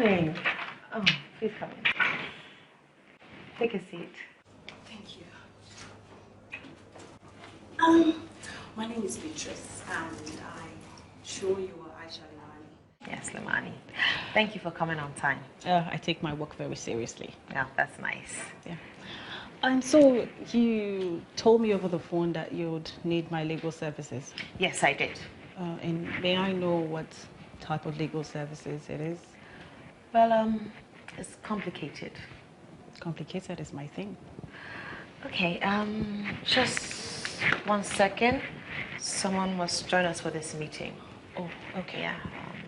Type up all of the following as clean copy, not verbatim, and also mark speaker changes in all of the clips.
Speaker 1: morning. Oh, please come in. Take a seat.
Speaker 2: Thank you. My name is Beatrice, and I'm sure you are Aisha Limani.
Speaker 1: Yes, Limani. Thank you for coming on time.
Speaker 2: I take my work very seriously.
Speaker 1: Yeah, that's nice.
Speaker 2: Yeah. And so you told me over the phone that you'd need my legal services.
Speaker 1: Yes, I did.
Speaker 2: And may I know what type of legal services it is?
Speaker 1: Well, it's complicated.
Speaker 2: Complicated is my thing.
Speaker 1: Okay, just 1 second. Someone must join us for this meeting.
Speaker 2: Oh, okay.
Speaker 1: Yeah,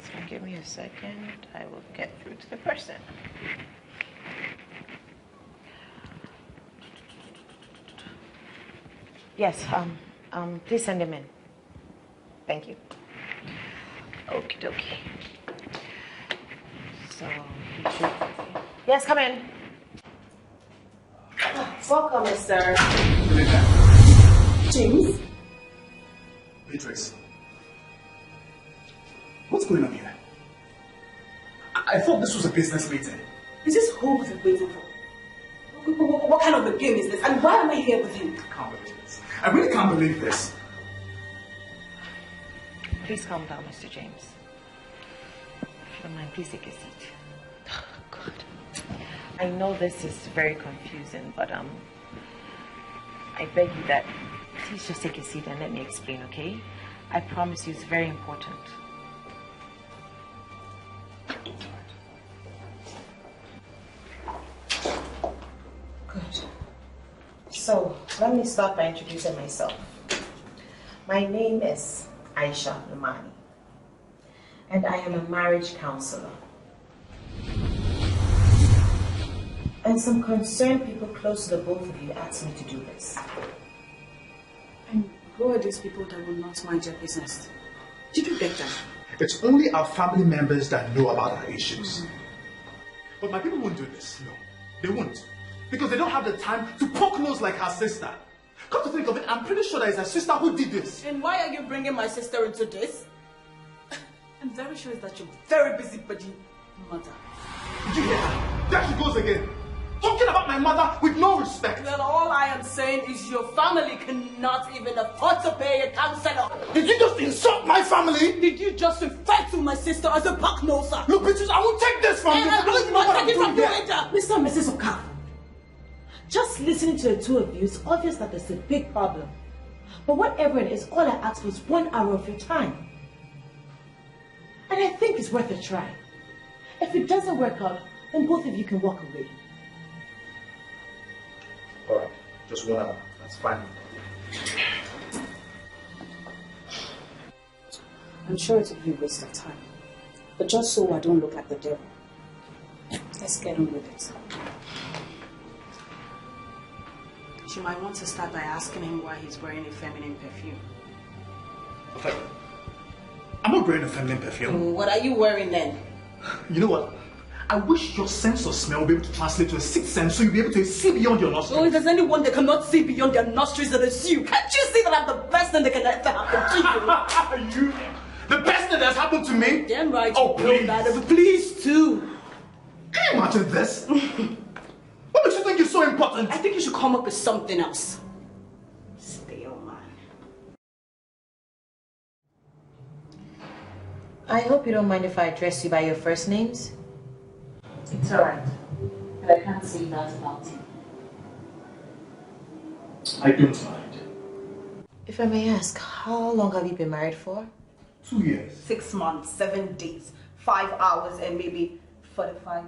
Speaker 1: so give me a second. I will get through to the person. Yes, please send him in. Thank you. Okie dokie. So, you should... Yes, come in. Welcome, Mr.
Speaker 3: James? Beatrice. What's going on here? I thought this was a business meeting.
Speaker 4: Is this who we've been waiting for? What kind of a game is this? And why am I here with him?
Speaker 3: I can't believe this. I really can't believe this.
Speaker 1: Please calm down, Mr. James. If you don't mind, please take a seat. Oh, God. I know this is very confusing, but I beg you that please just take a seat and let me explain, okay? I promise you it's very important. Good. So, let me start by introducing myself. My name is Aisha Limani, and I am a marriage counselor. And some concerned people close to the both of you asked me to do this.
Speaker 4: And who are these people that will not mind your business? Did you get them?
Speaker 3: It's only our family members that know about our issues. But my people won't do this. No, they won't. Because they don't have the time to poke nose like her sister. Come to think of it, I'm pretty sure that it's her sister who did this.
Speaker 4: And why are you bringing my sister into this? I'm very sure it's that you're very busybody mother.
Speaker 3: Did you hear her? There she goes again. Talking about my mother with no respect.
Speaker 4: Well, all I am saying is your family cannot even afford to pay a counselor.
Speaker 3: Did you just insult my family?
Speaker 4: Did you just refer to my sister as a poke-noser?
Speaker 3: Look, bitches, I won't take this from you. I don't even know what I'm doing here.
Speaker 5: Mr. and Mrs. Okafor, just listening to the two of you, it's obvious that there's a big problem. But whatever it is, all I asked was 1 hour of your time. And I think it's worth a try. If it doesn't work out, then both of you can walk away.
Speaker 3: Alright, just 1 hour. That's fine.
Speaker 4: I'm sure it will be a waste of time. But just so I don't look like the devil, let's get on with it. You might want to start by asking him why he's wearing a feminine perfume.
Speaker 3: Okay. I'm not wearing a feminine perfume.
Speaker 4: What are you wearing then?
Speaker 3: You know what? I wish your sense of smell would be able to translate to a sixth sense so you'll be able to see beyond your nostrils.
Speaker 4: Oh, if there's anyone that cannot see beyond their nostrils, then it's you. Can't you see that I'm the best thing that can ever happen to you?
Speaker 3: You? The best thing that's happened to me?
Speaker 4: Damn right.
Speaker 3: Oh, please.
Speaker 4: Please, too.
Speaker 3: Can you imagine this? What makes you think it's so important?
Speaker 4: I think you should come up with something else. Stay on, man.
Speaker 1: I hope you don't mind if I address you by your first names.
Speaker 4: It's alright. But I can't say that about you.
Speaker 3: I don't mind.
Speaker 1: If I may ask, how long have you been married for?
Speaker 3: 2 years.
Speaker 4: 6 months, 7 days, 5 hours, and maybe 45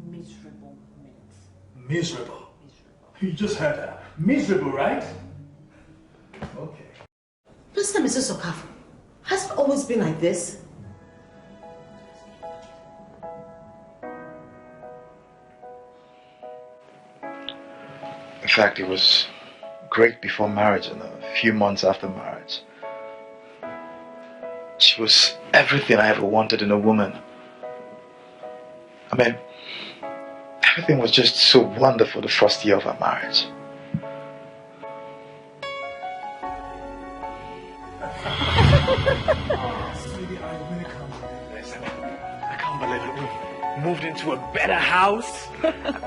Speaker 4: miserable minutes.
Speaker 3: Miserable? You just heard her. Miserable, right? Okay.
Speaker 5: Mr. and Mrs. Okafor, has it always been like this?
Speaker 6: In fact, it was great before marriage and a few months after marriage. She was everything I ever wanted in a woman. I mean, everything was just so wonderful the first year of our marriage.
Speaker 3: Sweetie, I really can't believe this. I can't believe it. We moved into
Speaker 6: to a better house.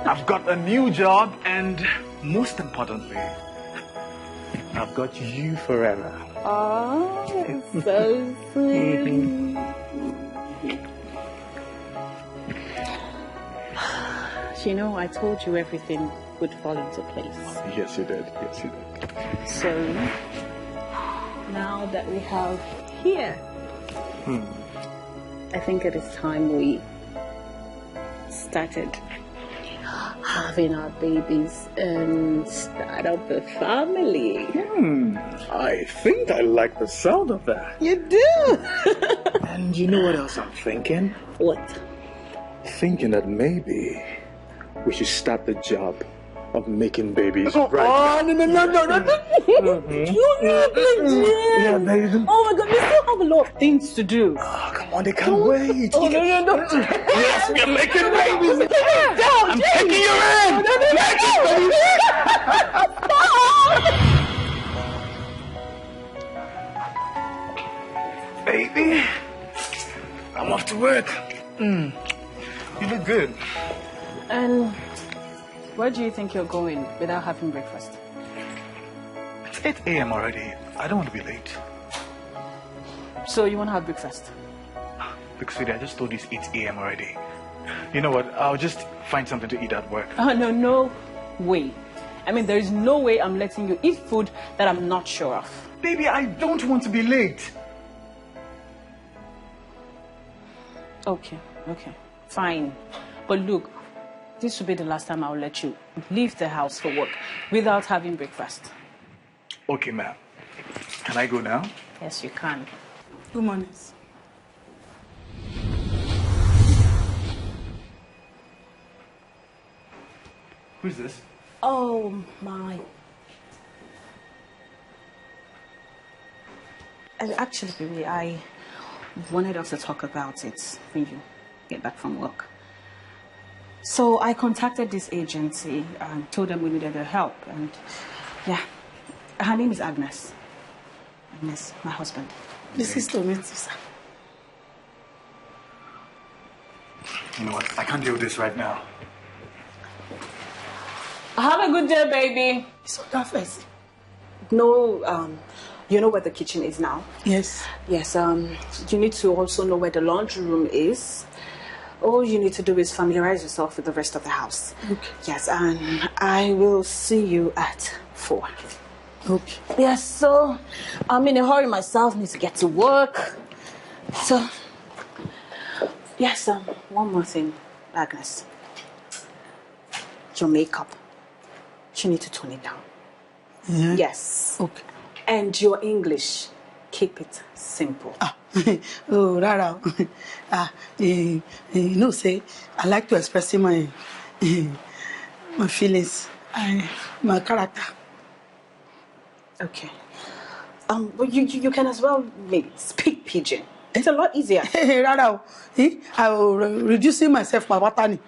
Speaker 6: I've got a new job, and most importantly, I've got you forever.
Speaker 2: Oh, it's so sweet. You know, I told you everything would fall into place.
Speaker 6: Yes, you did. Yes, you did.
Speaker 2: So, now that we have here, I think it is time we started having our babies and start up a family.
Speaker 6: I think I like the sound of that.
Speaker 2: You do?
Speaker 6: And you know what else I'm thinking?
Speaker 2: What?
Speaker 6: Thinking that maybe we should start the job of making babies right now.
Speaker 2: No.
Speaker 6: Yeah, baby.
Speaker 2: Oh my God, we still have a lot of things to do.
Speaker 6: Oh, come on, they can't wait.
Speaker 2: Oh, no.
Speaker 6: Yes, we're making babies. I'm taking you in. Baby, I'm off to work. You look good.
Speaker 2: And where do you think you're going without having breakfast?
Speaker 6: It's 8 a.m. already. I don't want to be late.
Speaker 2: So you want to have breakfast?
Speaker 6: Look, sweetie, I just told you it's 8 a.m. already. You know what? I'll just find something to eat at work.
Speaker 2: No way. I mean, there is no way I'm letting you eat food that I'm not sure of.
Speaker 6: Baby, I don't want to be late.
Speaker 2: Okay, fine. But look, this will be the last time I'll let you leave the house for work without having breakfast.
Speaker 6: Okay, ma'am. Can I go now?
Speaker 2: Yes, you can.
Speaker 7: Good morning.
Speaker 6: Who's this?
Speaker 2: Oh, my. Actually, baby, I wanted us to talk about it when you get back from work. So I contacted this agency and told them we needed their help. And yeah, her name is Agnes. Agnes, my husband.
Speaker 7: This is to meet you, sir.
Speaker 6: You know what? I can't deal with this right now.
Speaker 2: Have a good day, baby.
Speaker 7: It's on that face.
Speaker 2: No, you know where the kitchen is now?
Speaker 7: Yes.
Speaker 2: Yes, you need to also know where the laundry room is. All you need to do is familiarize yourself with the rest of the house.
Speaker 7: Okay.
Speaker 2: Yes, and I will see you at 4.
Speaker 7: Okay.
Speaker 2: Yes, so I'm in a hurry myself, need to get to work. So, yes, one more thing, Agnes. Your makeup. You need to tone it down.
Speaker 7: Yeah.
Speaker 2: Yes.
Speaker 7: Okay.
Speaker 2: And your English, keep it simple.
Speaker 7: Oh, Rara. You know, say, I like to express my feelings, my character.
Speaker 2: Okay. But you can as well maybe speak pidgin. It's a lot easier.
Speaker 7: Rara, I will reducing myself by watani.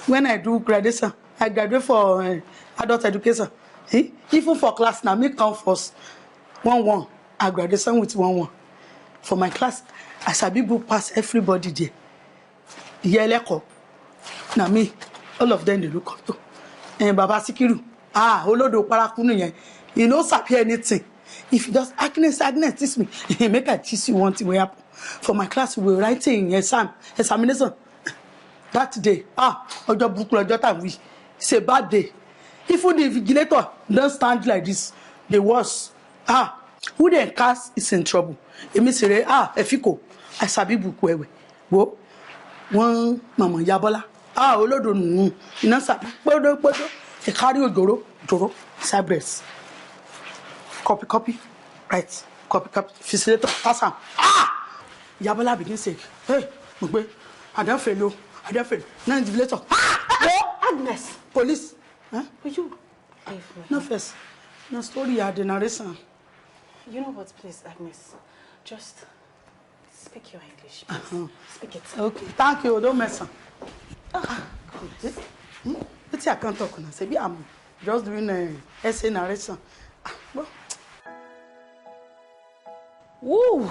Speaker 7: When I do graduation, I graduate for adult education. Even for class now, me come first 1-1. I graduation with 1-1. For my class, I sabi book pass everybody there. Yeleko. Now me, all of them they look up to. And Baba Sikiru, Olodo Parakunu yen. You know sabi anything. If you just Agnes, teach me. Make I teach you one thing will happen. For my class, we were writing examination. That day, ojo book ojo time we. It's a bad day. Even the vigilator don't stand like this. The worst. Who then cast is in trouble. Emi sere efiko. I sabi book wewe. Wo one mama yabola. Olodo nu. Ina sabi podo. E carry ojoro sabres. Copy. Right. Copy. Facilitator pass am. Yabola begin say, "Hey, Mugbe, I don't fail. Now the vigilator.
Speaker 2: Agnes.
Speaker 7: Police.
Speaker 2: Will you?
Speaker 7: No first. No story had the narration.
Speaker 2: You know what, please, Agnes? Just speak your English, please. Speak it.
Speaker 7: Okay, thank you. Don't mess up. Let's see, I can't talk now. Say, I'm just doing a essay narration. Well.
Speaker 2: Woo!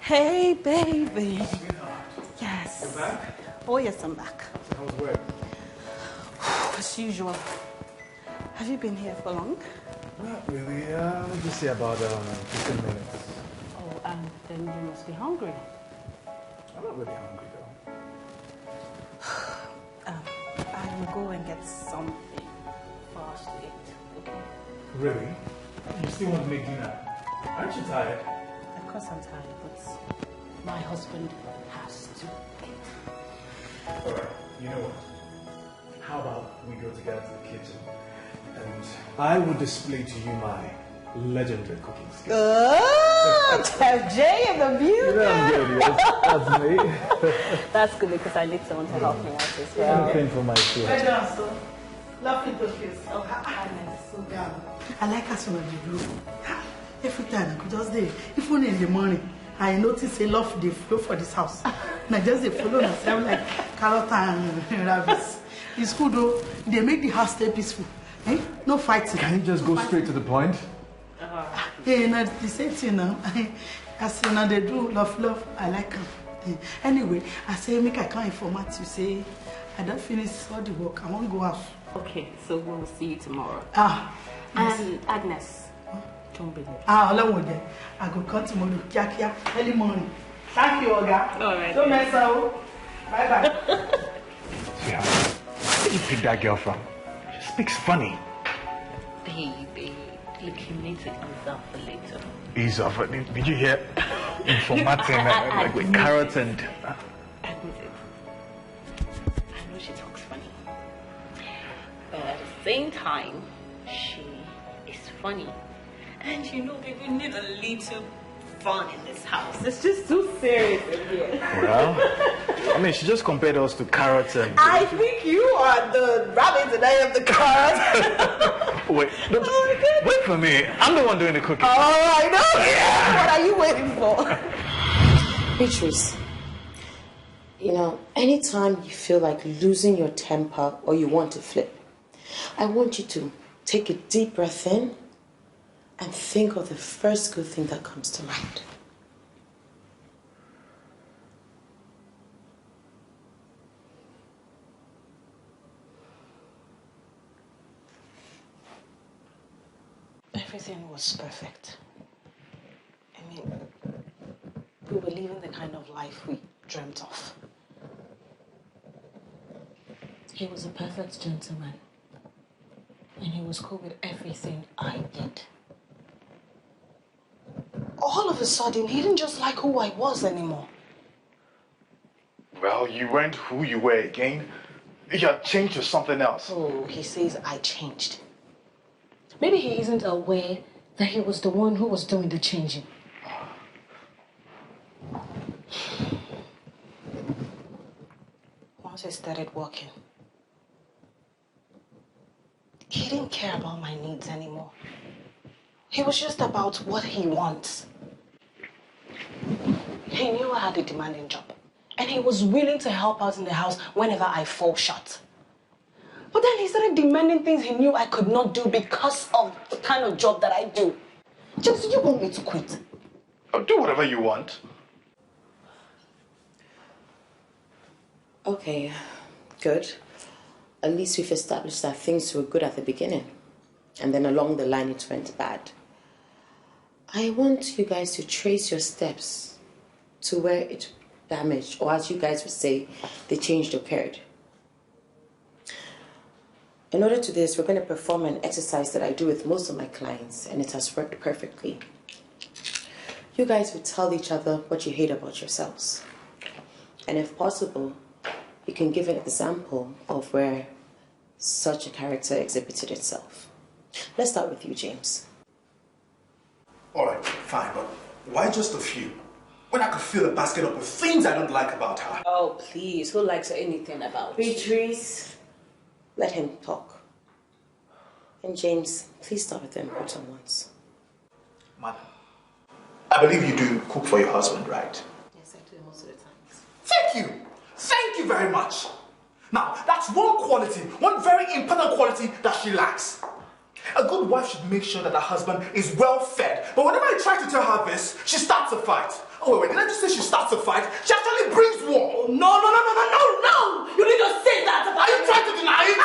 Speaker 2: Hey, baby. Yes.
Speaker 3: You're back?
Speaker 2: Oh, yes, I'm back.
Speaker 3: How's work?
Speaker 2: As usual. Have you been here for long?
Speaker 3: Not really. Just say about 15 minutes.
Speaker 2: Oh, then you must be hungry.
Speaker 3: I'm not really hungry though.
Speaker 2: I will go and get something for us to eat, okay?
Speaker 3: Really? You still want to make dinner? Aren't you tired?
Speaker 2: Of course I'm tired, but my husband has to eat.
Speaker 3: Alright, you know what? How about we go together to the kitchen and I will display to you my legendary cooking skills.
Speaker 2: Oh, Chef J in the beauty.
Speaker 3: You know I'm good, yes. That's me.
Speaker 2: That's good because I need someone to help me out as well.
Speaker 3: I'm paying for my food.
Speaker 7: Well done, so. Lovely to kiss. Oh, so good. I like us when we do. Every time I could just day, even in the morning, I notice a lot of the flow for this house. And I just they follow myself like carrot and rabbits. It's good though. They make the house stay peaceful. Eh? No fighting.
Speaker 3: Can you just go straight to the point?
Speaker 7: Yeah, no, the same thing now. As you know, they do love. I like them. Anyway, I say make I can't informat you. Say I don't finish all the work. I won't go out.
Speaker 2: Okay, so we'll see you tomorrow.
Speaker 7: Yes.
Speaker 2: Agnes, don't be late.
Speaker 7: Along there. I go come tomorrow. Kia, early morning. Thank you, Oga.
Speaker 2: All right.
Speaker 7: Don't mess up. Bye bye.
Speaker 3: Yeah. Where did you pick that girl from? She speaks funny.
Speaker 2: Baby, look, he needs it himself for later.
Speaker 3: Ease off. Did you hear? Informating like with carrots and.
Speaker 2: Admit it. I know she talks funny, but at the same time, she is funny. And you know, baby, we need a little fun in this house. It's just too serious in here.
Speaker 3: Well, I mean, she just compared us to carrots and.
Speaker 2: I think you are the rabbit and I am the carrot.
Speaker 3: Wait, wait for me. I'm the one doing the cooking.
Speaker 2: Oh, I know. Yeah. What are you waiting for?
Speaker 4: Beatrice, you know, anytime you feel like losing your temper or you want to flip, I want you to take a deep breath in and think of the first good thing that comes to mind.
Speaker 2: Everything was perfect. I mean, we were living the kind of life we dreamt of. He was a perfect gentleman. And he was cool with everything I did. All of a sudden, he didn't just like who I was anymore.
Speaker 6: Well, you weren't who you were again. You had changed to something else.
Speaker 2: Oh, he says I changed. Maybe he isn't aware that he was the one who was doing the changing. Once I started working, he didn't care about my needs anymore. He was just about what he wants. He knew I had a demanding job, and he was willing to help out in the house whenever I fall short. But then he started demanding things he knew I could not do because of the kind of job that I do. James, you want me to quit?
Speaker 6: Oh, do whatever you want.
Speaker 4: Okay, good. At least we've established that things were good at the beginning. And then along the line it went bad. I want you guys to trace your steps to where it damaged, or as you guys would say, the change occurred. In order to this, we're going to perform an exercise that I do with most of my clients, and it has worked perfectly. You guys would tell each other what you hate about yourselves. And if possible, you can give an example of where such a character exhibited itself. Let's start with you, James.
Speaker 3: All right, fine, but why just a few? When I could fill a basket up with things I don't like about her.
Speaker 2: Oh, please. Who likes anything about you?
Speaker 4: Beatrice, let him talk. And James, please start with the important ones.
Speaker 3: Madam, I believe you do cook for your husband, right?
Speaker 2: Yes, I do most of the times.
Speaker 3: Thank you. Thank you very much. Now, that's one quality, one very important quality that she lacks. A good wife should make sure that her husband is well fed. But whenever I try to tell her this, she starts a fight. Oh, wait, did I just say she starts a fight? She actually brings war.
Speaker 5: Oh, no. You need to say that about
Speaker 3: Are you trying to deny it?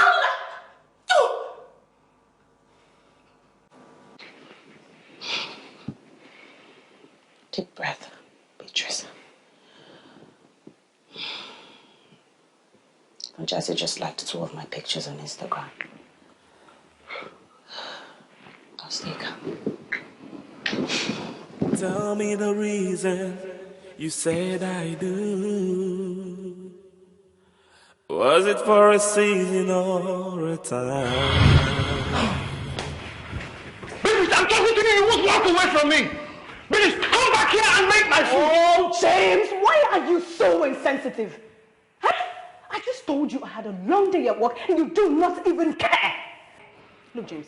Speaker 2: Deep breath, Beatrice. Jazzy just liked 2 of my pictures on Instagram. I'll stay calm.
Speaker 8: Tell me the reason you said I do. Was it for a season or a time?
Speaker 3: Baby, I'm talking to you. You won't walk away from me. Baby, come back here and make my food.
Speaker 5: Oh, James, why are you so insensitive? Huh? I just told you I had a long day at work and you do not even care. Look, James,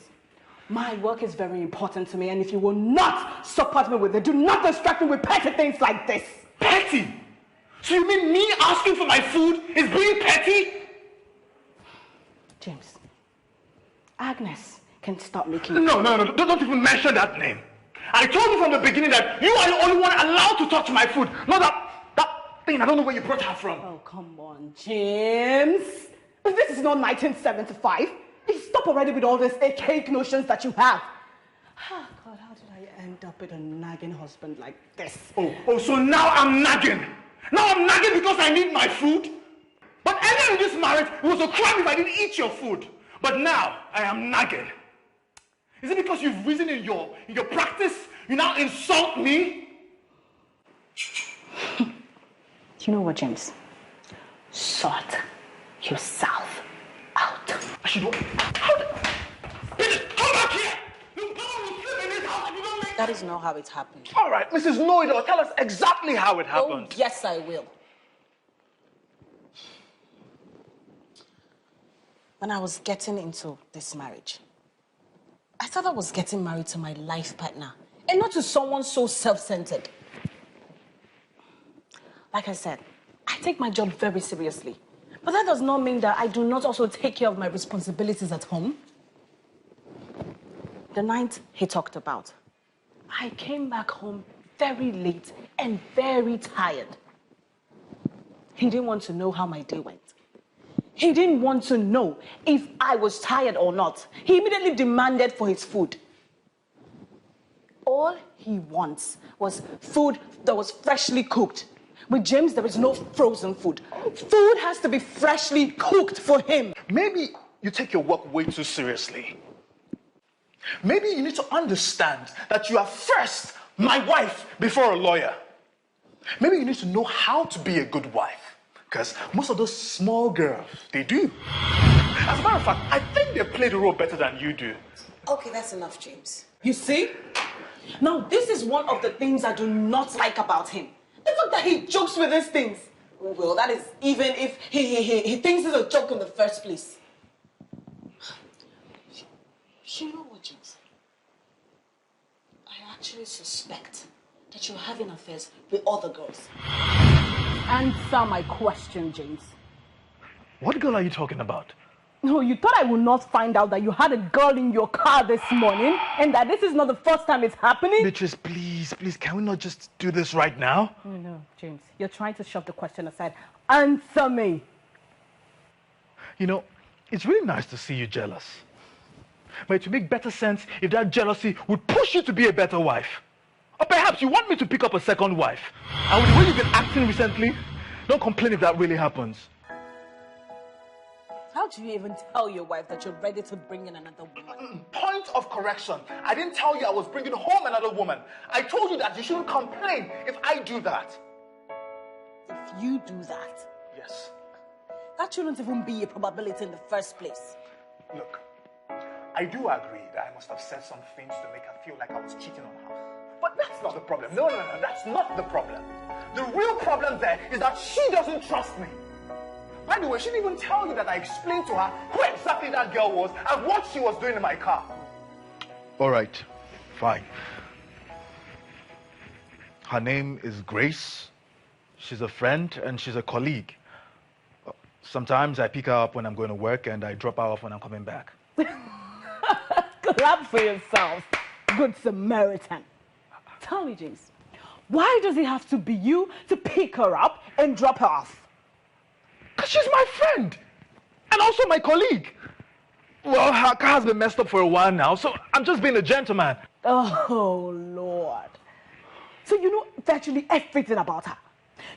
Speaker 5: my work is very important to me, and if you will not support me with it, do not distract me with petty things like this.
Speaker 3: Petty? So you mean me asking for my food is being petty?
Speaker 5: James, Agnes can stop making...
Speaker 3: No, don't even mention that name. I told you from the beginning that you are the only one allowed to touch my food, not that thing. I don't know where you brought her from.
Speaker 5: Oh, come on, James. This is not 1975. Stop already with all these archaic notions that you have. Oh, God, how did I end up with a nagging husband like this?
Speaker 3: Oh, so now I'm nagging. Now I'm nagging because I need my food. But earlier in this marriage, it was a crime if I didn't eat your food. But now, I am nagging. Is it because you've risen in your practice, you now insult me?
Speaker 2: You know what, James? Sort yourself out.
Speaker 3: I should what? Bitch, come back here! No one will sleep in this house if you don't make...
Speaker 2: That is not how it happened.
Speaker 3: All right, Mrs. Noida, tell us exactly how it happened.
Speaker 2: Oh, yes, I will. When I was getting into this marriage, I thought I was getting married to my life partner and not to someone so self-centered. Like I said, I take my job very seriously. But that does not mean that I do not also take care of my responsibilities at home. The night he talked about, I came back home very late and very tired. He didn't want to know how my day went. He didn't want to know if I was tired or not. He immediately demanded for his food. All he wants was food that was freshly cooked. With James, there is no frozen food. Food has to be freshly cooked for him.
Speaker 3: Maybe you take your work way too seriously. Maybe you need to understand that you are first my wife before a lawyer. Maybe you need to know how to be a good wife. Because most of those small girls, they do. As a matter of fact, I think they play the role better than you do.
Speaker 2: Okay, that's enough, James.
Speaker 5: You see? Now, this is one of the things I do not like about him. The fact that he jokes with these things.
Speaker 2: Well, that is even if he thinks it's a joke in the first place. You know what, James? I actually suspect that you're having affairs with other girls.
Speaker 5: Answer my question, James.
Speaker 3: What girl are you talking about?
Speaker 5: No, you thought I would not find out that you had a girl in your car this morning and that this is not the first time it's happening?
Speaker 3: Beatrice, please, can we not just do this right now?
Speaker 5: No, James. You're trying to shove the question aside. Answer me.
Speaker 3: You know, it's really nice to see you jealous. But it would make better sense if that jealousy would push you to be a better wife. Or perhaps you want me to pick up a second wife. And with the way you've been acting recently, don't complain if that really happens.
Speaker 2: How do you even tell your wife that you're ready to bring in another woman?
Speaker 3: Point of correction. I didn't tell you I was bringing home another woman. I told you that you shouldn't complain if I do that.
Speaker 2: If you do that?
Speaker 3: Yes.
Speaker 2: That shouldn't even be a probability in the first place.
Speaker 3: Look, I do agree that I must have said some things to make her feel like I was cheating on her. But that's not the problem. No, that's not the problem. The real problem there is that she doesn't trust me. By the way, she didn't even tell you that I explained to her who exactly that girl was and what she was doing in my car. All right, fine. Her name is Grace. She's a friend and she's a colleague. Sometimes I pick her up when I'm going to work and I drop her off when I'm coming back.
Speaker 5: Clap for yourself, good Samaritan. Tell me, James,
Speaker 9: Why does it have to be you to pick her up and drop her off?
Speaker 3: Because she's my friend. And also my colleague. Well, her car has been messed up for a while now, so I'm just being a gentleman.
Speaker 9: Oh, Lord. So you know virtually everything about her.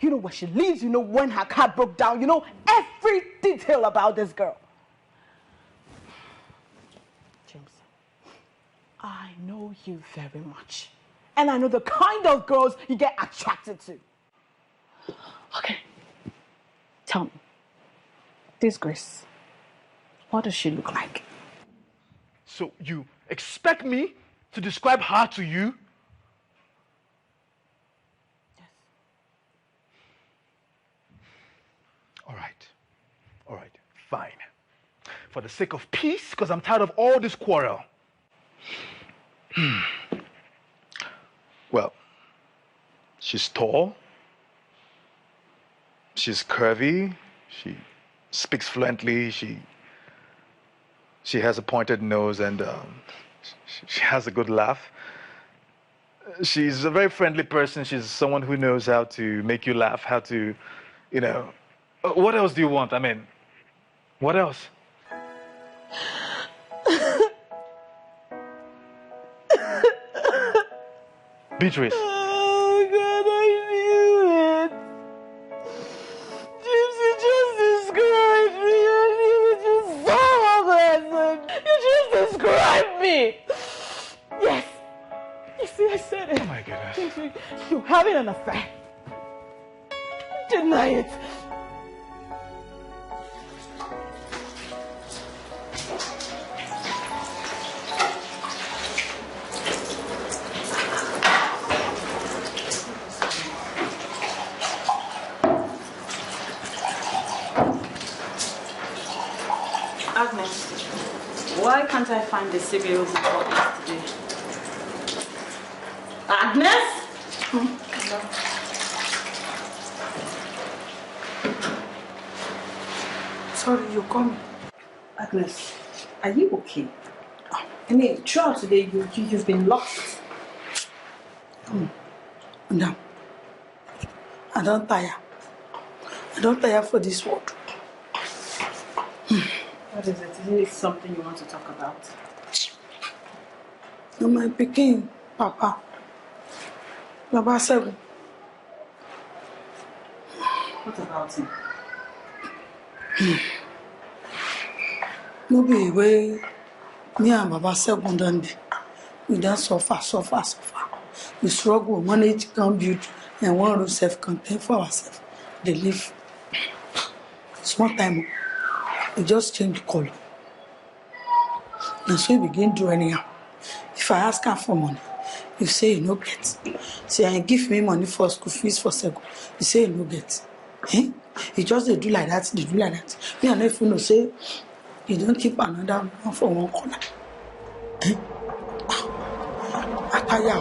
Speaker 9: You know where she lives, you know when her car broke down, you know every detail about this girl. James, I know you very much. And I know the kind of girls you get attracted to. Okay. Tell me, this Grace, what does she look like?
Speaker 3: So you expect me to describe her to you?
Speaker 9: Yes.
Speaker 3: All right, fine. For the sake of peace, because I'm tired of all this quarrel. Well, she's tall. She's curvy. She speaks fluently. She has a pointed nose and she has a good laugh. She's a very friendly person. She's someone who knows how to make you laugh, how to, you know. What else do you want? I mean, what else? Beatrice.
Speaker 9: Oh, God, I knew it. James, you just described me. You just so pleasant. You just described me. Yes. You see, I said it.
Speaker 3: Oh, my goodness.
Speaker 9: You're having an affair. Deny it.
Speaker 2: Agnes, why can't I find the CBO we bought yesterday? Agnes?
Speaker 7: Sorry, you come.
Speaker 2: Agnes, are you okay? I mean, throughout today, you've been lost.
Speaker 7: Madam, I don't tire. I don't tire for this world.
Speaker 2: What is it? Isn't it something you want to talk about?
Speaker 7: No, my picking, Papa. Baba said,
Speaker 2: What about him?
Speaker 7: no be way me and Baba said, we don't suffer. We struggle, manage, can build, and one room self-contained for ourselves. They live. Small time, we just change the color. And so we begin to do anyhow. If I ask her for money, you say you no get. Say, I give me money for school fees for second. You say you no get. Eh? You just they do like that, they do like that. Me and if you know say, you don't keep another one for one corner. Eh? Appiah.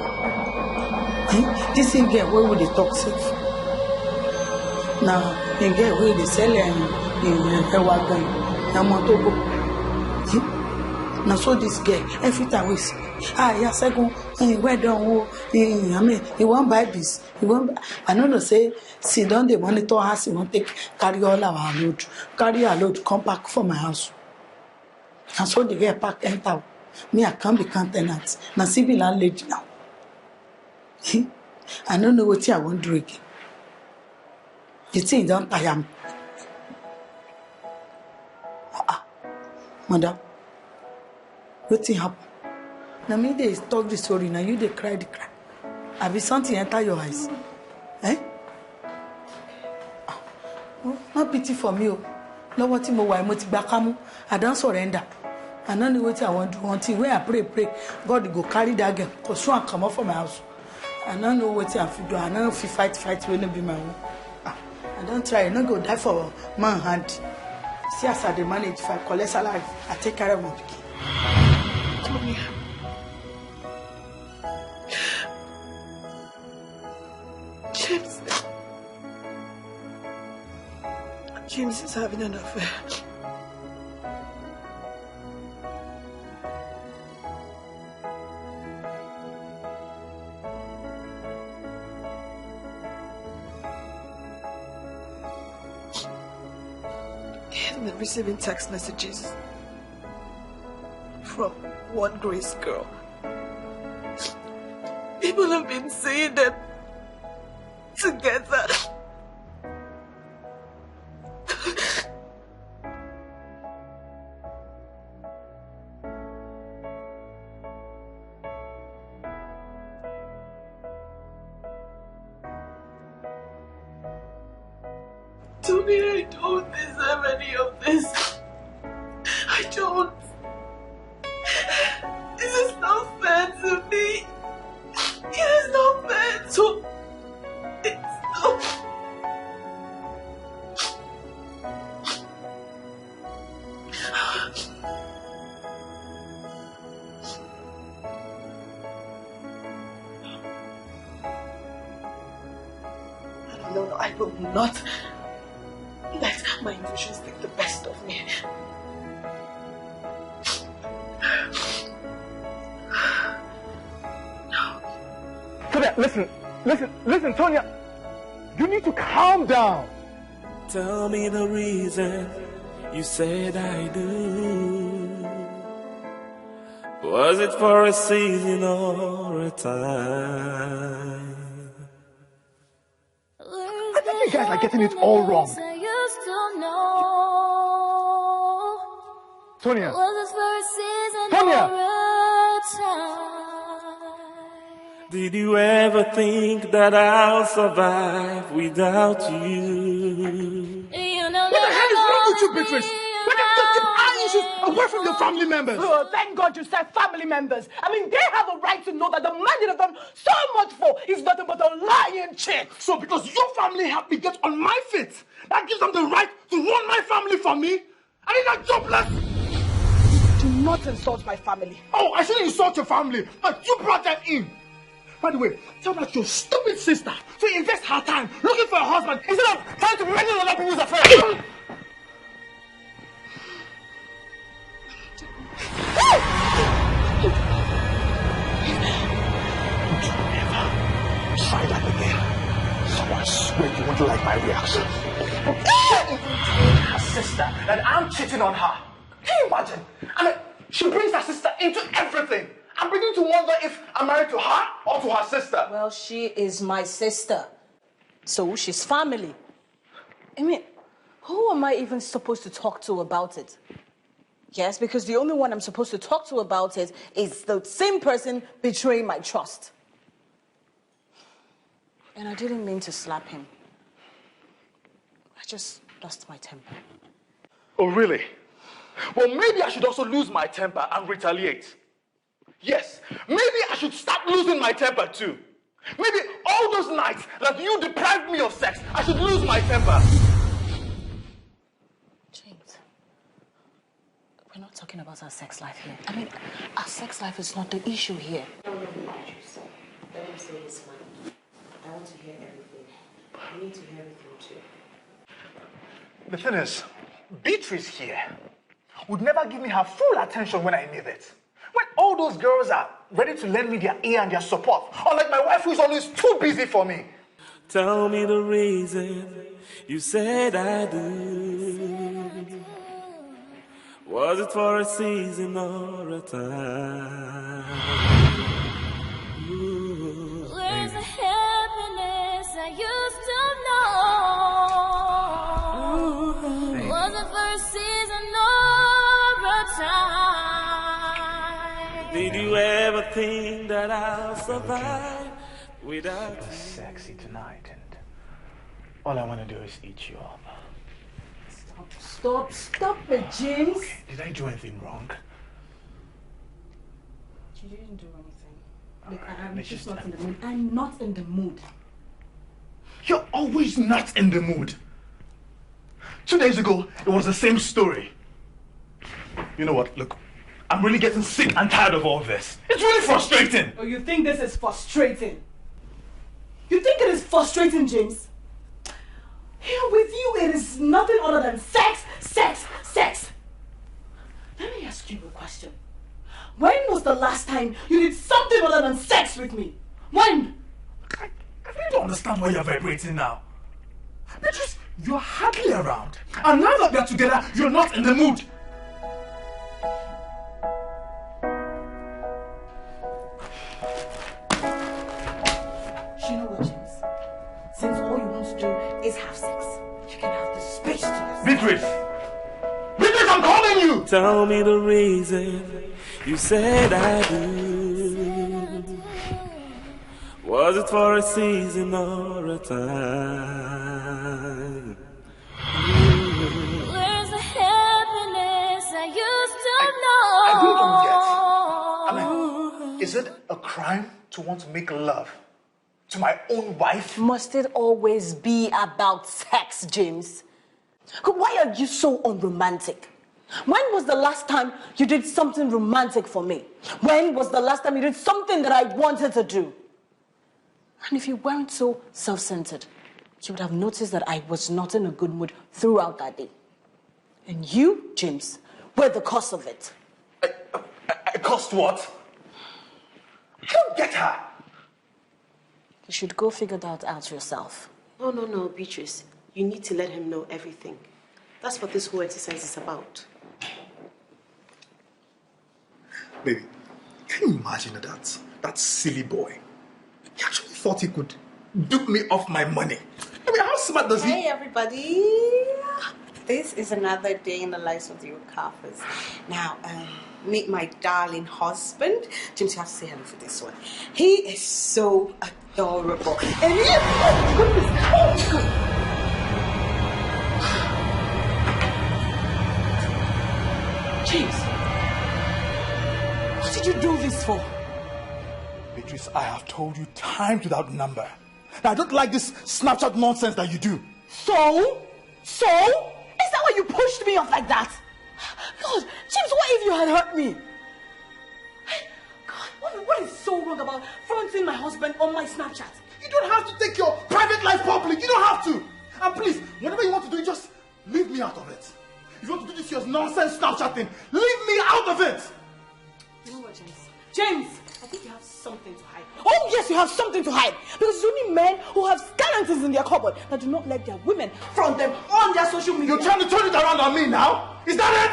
Speaker 7: Eh? This thing get where would they talk safe? Now, you get where they sell in wagon. Now, Motogo. Now, so this girl, every time we see, yeah, second, where don't I mean, he won't buy this. He won't. I don't know, say, sit down, they monitor us, he won't take, carry all our load, carry our load, come back for my house. And so the girl pack enter. Me, I can't be tenant. Now, see, be landlady now. I don't know what I want to do again. The thing don't tire me. Madam, what thing happen? Now me they talk the story, now you they cry the cry. I be something enter your eyes. Eh? Not pity for me. No what him why mo ti gba kamu. I don't surrender. I don't know what I want to do until when I pray, God go carry that girl. Cause soon I come out from my house. I don't know what I have to do. I don't know if you fight will not be my own. I don't try. I don't go die for man hand. See as I manage. If I collect salary, I take care of my pikin.
Speaker 10: James is having an affair. I've been receiving text messages from one Grace girl. People have been saying that together. Tony, I don't deserve any of this. I don't. This is not fair to me. It is not fair to... It's not... No, I will not let my emotions take the best of me.
Speaker 3: Tonya, listen, Tonya. You need to calm down.
Speaker 8: Tell me the reason you said I do. Was it for a season or a time?
Speaker 3: I think you guys are getting it all wrong. Tonya. Tonya.
Speaker 8: Did you ever think that I'll survive without you?
Speaker 3: What the hell is wrong with you, Beatrice? Why don't you just keep our issues away from your family members?
Speaker 9: Oh, thank God you said family members. I mean, they have a right to know that the man they have done so much for is nothing but a lying chick.
Speaker 3: So because your family helped me get on my feet, that gives them the right to run my family for me? I mean, I'm jobless.
Speaker 9: Do not insult my family.
Speaker 3: Oh, I shouldn't insult your family, but you brought them in. By the way, tell that your stupid sister to invest her time looking for a husband instead of trying to manage other people's affairs. Don't you ever try that again. So I swear you won't like my reaction. Her sister, that I'm cheating on her. Can you imagine? I mean, she brings her sister into everything. I'm beginning to wonder if I'm married to her or to her sister.
Speaker 2: Well, she is my sister. So she's family.
Speaker 9: I mean, who am I even supposed to talk to about it?
Speaker 2: Yes, because the only one I'm supposed to talk to about it is the same person betraying my trust. And I didn't mean to slap him. I just lost my temper.
Speaker 3: Oh, really? Well, maybe I should also lose my temper and retaliate. Yes, maybe I should start losing my temper too. Maybe all those nights that you deprived me of sex, I should lose my temper.
Speaker 2: James, we're not talking about our sex life here. I mean, our sex life is not the issue here.
Speaker 4: No, Beatrice. Let him say his mind. I want to hear everything. You need to hear everything too.
Speaker 3: The thing is, Beatrice here would never give me her full attention when I need it. When all those girls are ready to lend me their ear and their support, unlike my wife who's always too busy for me.
Speaker 8: Tell me the reason you said I do. Was it for a season or a time? Ooh,
Speaker 11: where's the happiness I used to know? Ooh, was it for a season or a time?
Speaker 8: Did you ever think that I'll survive without you?
Speaker 3: Sexy tonight, and all I want to do is eat you up.
Speaker 9: Stop it, James.
Speaker 3: Okay, did I do anything wrong?
Speaker 2: You didn't do anything. Look,
Speaker 3: I'm just not
Speaker 2: in the mood. I'm not in the mood.
Speaker 3: You're always not in the mood. 2 days ago, it was the same story. You know what? Look, I'm really getting sick and tired of all this. It's really frustrating.
Speaker 9: Oh, you think this is frustrating? You think it is frustrating, James? Here with you, it is nothing other than sex, sex, sex. Let me ask you a question. When was the last time you did something other than sex with me? When?
Speaker 3: I really don't understand why you're vibrating now. You're hardly around. And now that we're together, you're not in the mood.
Speaker 5: You know what, James? Since all you want to do is have sex, you can have the space to yourself.
Speaker 3: Beatrice! Beatrice, I'm calling you!
Speaker 8: Tell me the reason you said I do. Was it for a season or a time?
Speaker 11: Where's the happiness I used to know?
Speaker 3: I really don't get. Is it a crime to want to make love to my own wife?
Speaker 9: Must it always be about sex, James? Why are you so unromantic? When was the last time you did something romantic for me? When was the last time you did something that I wanted to do? And if you weren't so self-centered, you would have noticed that I was not in a good mood throughout that day. And you, James, were the cause of it.
Speaker 3: I caused what? I don't get her.
Speaker 9: You should go figure that out yourself.
Speaker 4: No, Beatrice. You need to let him know everything. That's what this whole exercise is about.
Speaker 3: Baby, can you imagine that silly boy? He actually thought he could dupe me off my money. I mean, how smart does he?
Speaker 2: Hey, everybody. This is another day in the lives of the Okafas. Now, meet my darling husband. James, you have to say hello for this one. He is so adorable. And he... Oh, goodness. Oh,
Speaker 9: James, what did you do this for?
Speaker 3: Beatrice, I have told you times without number. Now, I don't like this Snapchat nonsense that you do.
Speaker 9: So? Is that why you pushed me off like that? God, James, what if you had hurt me? God, what is so wrong about fronting my husband on my Snapchat?
Speaker 3: You don't have to take your private life public. You don't have to. And please, whatever you want to do, just leave me out of it. If you want to do this your nonsense Snapchat thing, leave me out of it.
Speaker 9: You know what, James? James, I think you have something to hide. Oh, yes, you have something to hide. Because it's only men who have skeletons in their cupboard that do not let their women front them on their social media.
Speaker 3: You're trying to turn it around on me now? Is that it?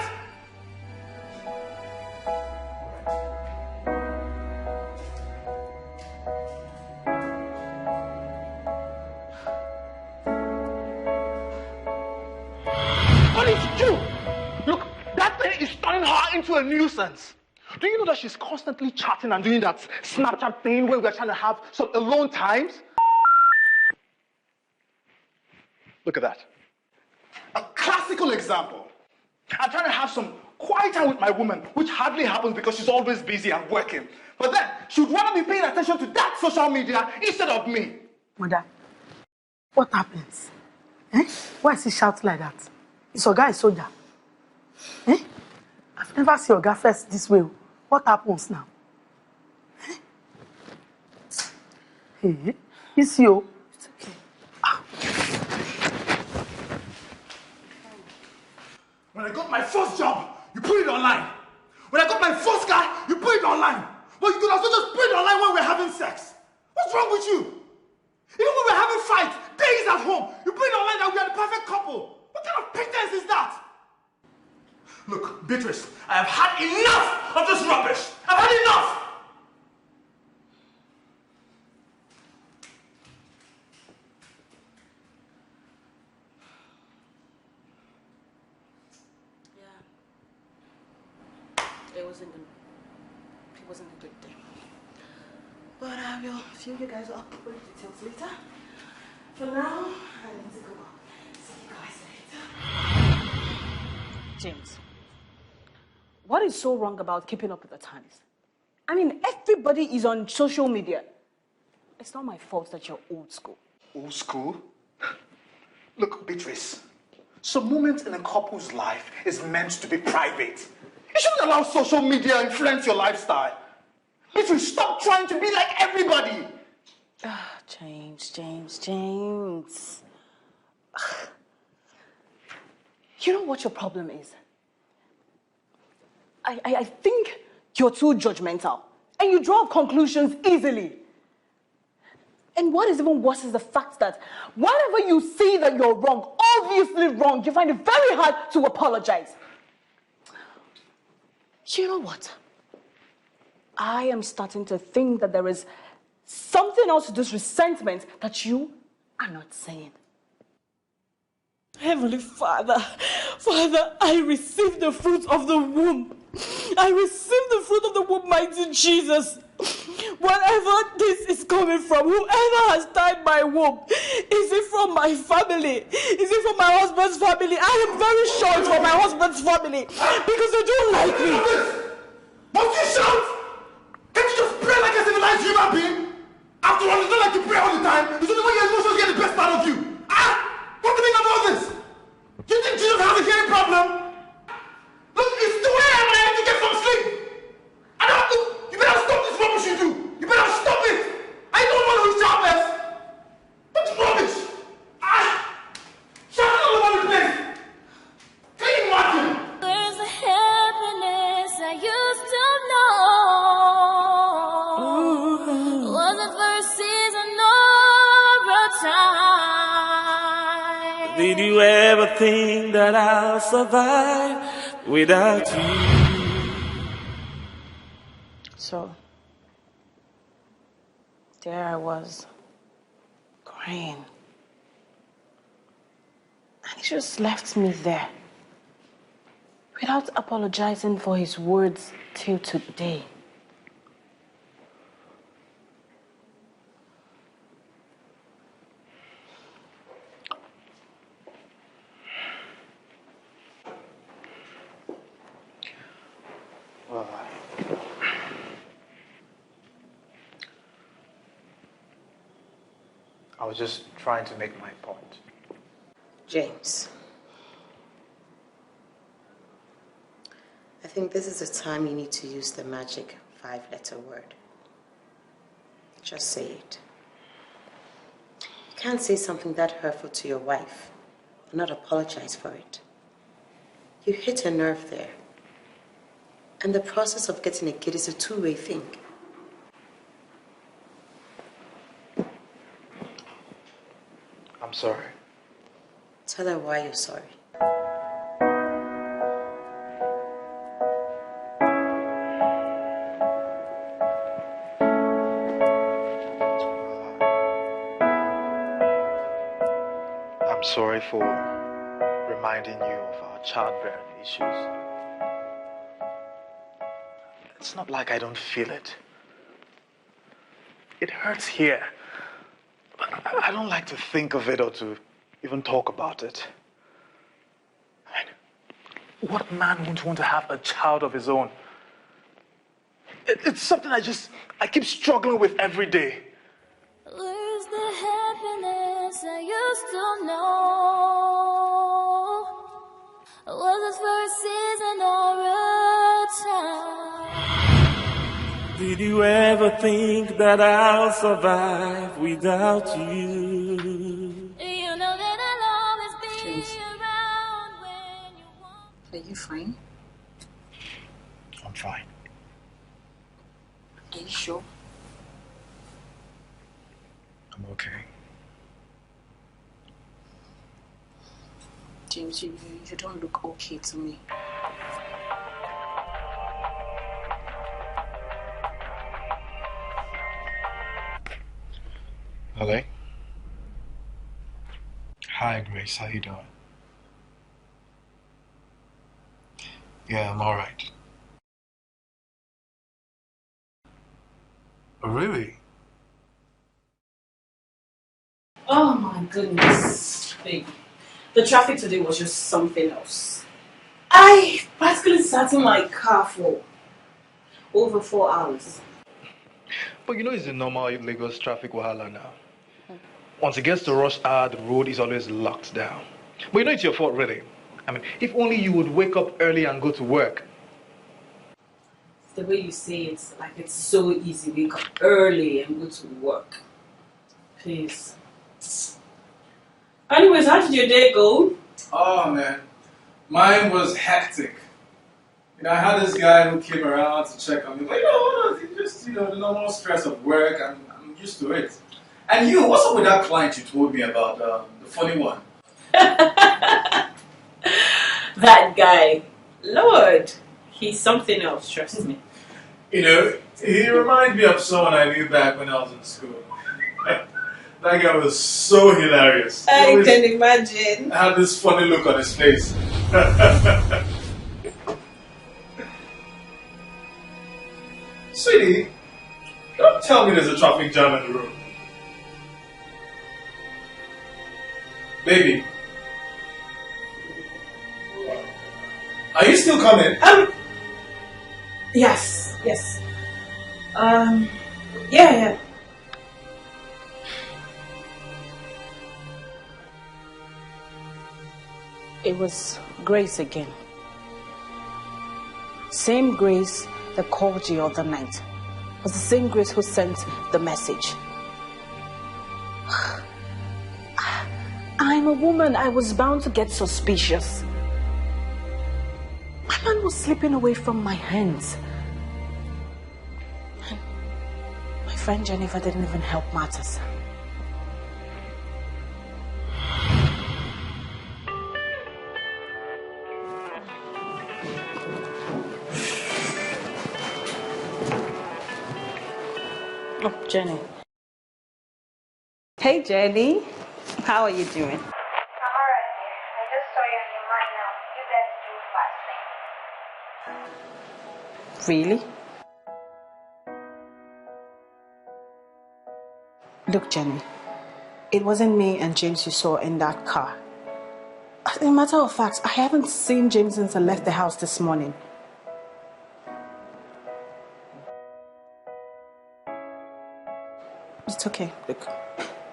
Speaker 3: What is you? Look, that thing is turning her into a nuisance. Do you know that she's constantly chatting and doing that Snapchat thing when we're trying to have some alone times? Look at that. A classical example. I'm trying to have some quiet time with my woman, which hardly happens because she's always busy and working. But then, she would rather be paying attention to that social media instead of me.
Speaker 7: Mother, what happens? Why is he shouting like that? Is your guy a soldier? I've never seen your guy first this way. What happens now? Hey, it's you. It's okay.
Speaker 3: When I got my first job, you put it online. When I got my first car, you put it online. But you could also just put it online when we're having sex. What's wrong with you? Even when we're having fights, days at home, you put it online that we are the perfect couple. What kind of pretense is that? Look, Beatrice, I have had enough of this rubbish. I've had enough.
Speaker 2: It wasn't a good day. But I will fill you guys up with details later. For now, I need to go. See you guys later.
Speaker 9: James, what is so wrong about keeping up with the times? I mean, everybody is on social media. It's not my fault that you're old school.
Speaker 3: Old school? Look, Beatrice, some moments in a couple's life is meant to be private. You shouldn't allow social media to influence your lifestyle. Beatrice, stop trying to be like everybody.
Speaker 9: James. You know what your problem is? I think you're too judgmental and you draw conclusions easily. And what is even worse is the fact that whenever you see that you're wrong, obviously wrong, you find it very hard to apologize. You know what? I am starting to think that there is something else to this resentment that you are not saying.
Speaker 10: Heavenly Father, I receive the fruit of the womb. I receive the fruit of the womb, mighty Jesus. Wherever this is coming from, whoever has tied my womb, is it from my family? Is it from my husband's family? I am very sure it's from my husband's family because they don't like me.
Speaker 3: Won't you shout? Can't you just pray like a civilized human being? After all, you don't like to pray all the time. It's only when your emotions get the best part of you. What do you think of all this? Do you think Jesus has a hearing problem? Look, it's 2 a.m. I have to get some sleep. You better stop this rubbish you do. You better stop it. I don't want to be childless. What's rubbish? Shouting all over the place. Can you imagine?
Speaker 11: Where's the happiness I used to know? Wasn't for a season or a time.
Speaker 8: Did you ever think that I'll survive without you?
Speaker 2: So, there I was, crying. And he just left me there, without apologizing for his words till today.
Speaker 6: I was just trying to make my point.
Speaker 4: James, I think this is the time you need to use the magic 5-letter word. Just say it. You can't say something that hurtful to your wife and not apologize for it. You hit a nerve there. And the process of getting a kid is a two-way thing.
Speaker 6: I'm sorry.
Speaker 4: Tell her why you're sorry.
Speaker 6: I'm sorry for reminding you of our childbearing issues. It's not like I don't feel it. It hurts here. But I don't like to think of it or to even talk about it. I mean, what man wouldn't want to have a child of his own? It's something I keep struggling with every day.
Speaker 11: Where's the happiness I used to know? Was it for a season or a time?
Speaker 8: Did you ever think that I'll survive without you?
Speaker 11: You know that I'll always be around when you want.
Speaker 2: Are you fine?
Speaker 6: I'm fine.
Speaker 2: Are you sure?
Speaker 6: I'm okay.
Speaker 2: James, you don't look okay to me.
Speaker 6: Hello? Hi, Grace. How you doing? Yeah, I'm alright. Oh, really?
Speaker 2: Oh my goodness, babe. The traffic today was just something else. I practically sat in my car for over 4 hours.
Speaker 6: But you know it's the normal Lagos traffic wahala now. Once it gets to rush hour, the road is always locked down. But you know it's your fault, really. I mean, if only you would wake up early and go to work.
Speaker 2: The way you say it, like it's so easy. Wake up early and go to work. Please. Anyways, how did your day go?
Speaker 12: Oh man, mine was hectic. You know, I had this guy who came around to check on me. Like, just the normal stress of work. I'm used to it. And you, what's up with that client you told me about, the funny one?
Speaker 13: That guy, Lord, he's something else, trust me.
Speaker 12: You know, he reminds me of someone I knew back when I was in school. That guy was so hilarious.
Speaker 13: I can imagine.
Speaker 12: Had this funny look on his face. Sweetie, don't tell me there's a traffic jam in the road. Baby. Are you still coming?
Speaker 13: Yes. Yeah.
Speaker 2: It was Grace again. Same Grace that called you the other night. It was the same Grace who sent the message. I'm a woman. I was bound to get suspicious. My man was slipping away from my hands. And my friend Jennifer didn't even help matters. Oh, Jenny. Hey, Jenny. How are you doing?
Speaker 14: I'm alright, dear. I just saw you on your mind now. You guys do fasting.
Speaker 2: Really? Look, Jenny, it wasn't me and James you saw in that car. As a matter of fact, I haven't seen James since I left the house this morning. It's okay. Look,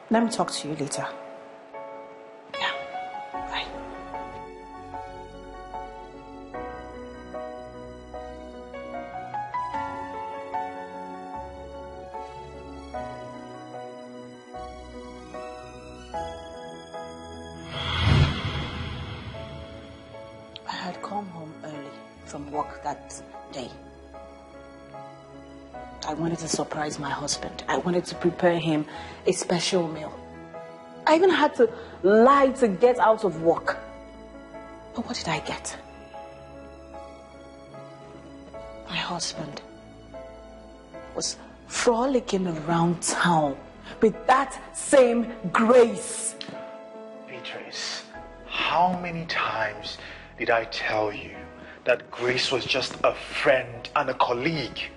Speaker 2: let me talk to you later. Yeah, bye. I had come home early from work that day. I wanted to surprise my husband. I wanted to prepare him a special meal. I even had to lie to get out of work. But what did I get? My husband was frolicking around town with that same Grace.
Speaker 6: Beatrice, how many times did I tell you that Grace was just a friend and a colleague?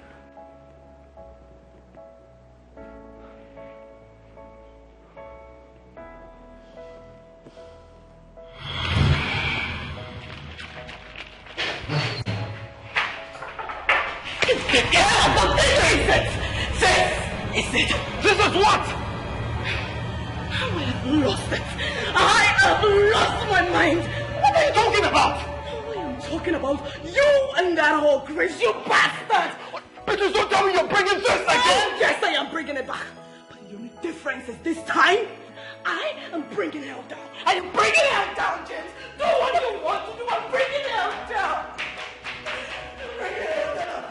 Speaker 10: This is what? I have lost it. I have lost my mind. What are you talking about? I am talking about you and that whole Grace, you bastard.
Speaker 6: But you don't tell me you're bringing this again.
Speaker 10: Yes, I am bringing it back. But the only difference is this time, I am bringing her down. I am bringing her down, James. Do what you want to do. I'm bringing her down. I'm bringing her down.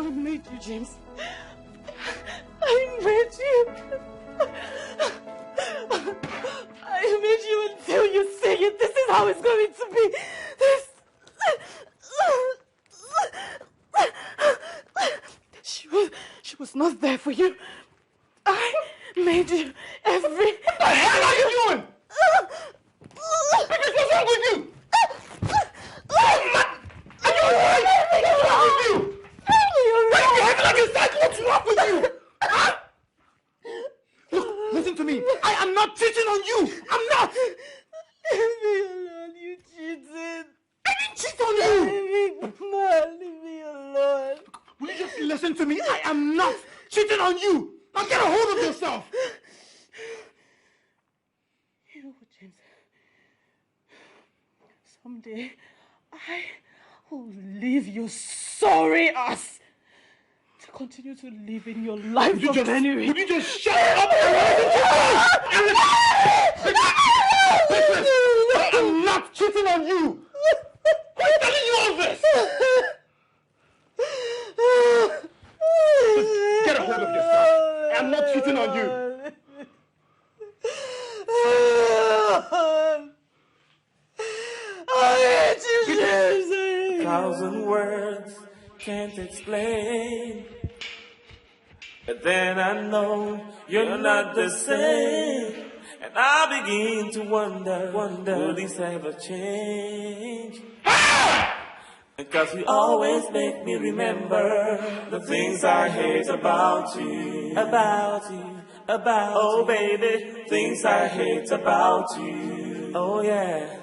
Speaker 10: I made you, James. I made you. I made you until you say it. This is how it's going to be. She was not there for you. I made you every...
Speaker 6: What the hell are you doing? Because what's wrong with you? Are you alright? What's wrong with you? Why are you behaving like a psycho? What's wrong with you? Huh? Look, listen to me. I am not cheating on you. I'm not.
Speaker 10: Leave me alone, you cheated.
Speaker 6: I didn't cheat on you.
Speaker 10: Leave me alone.
Speaker 6: Will you just listen to me? I am not cheating on you. Now get a hold of yourself.
Speaker 10: You know what, James? Someday, I will leave your sorry ass to continue to live in your life. Would you just shut up and listen to me?
Speaker 3: business. I am not cheating on you. Who's telling you all this? Just get a hold of yourself. I am not cheating on you.
Speaker 8: I hate you, James. 1,000 words can't explain. But then I know you're not the same. And I begin to wonder, will this ever change? Because you always make me remember the things I hate about you. Oh baby, things I hate about you. Oh yeah,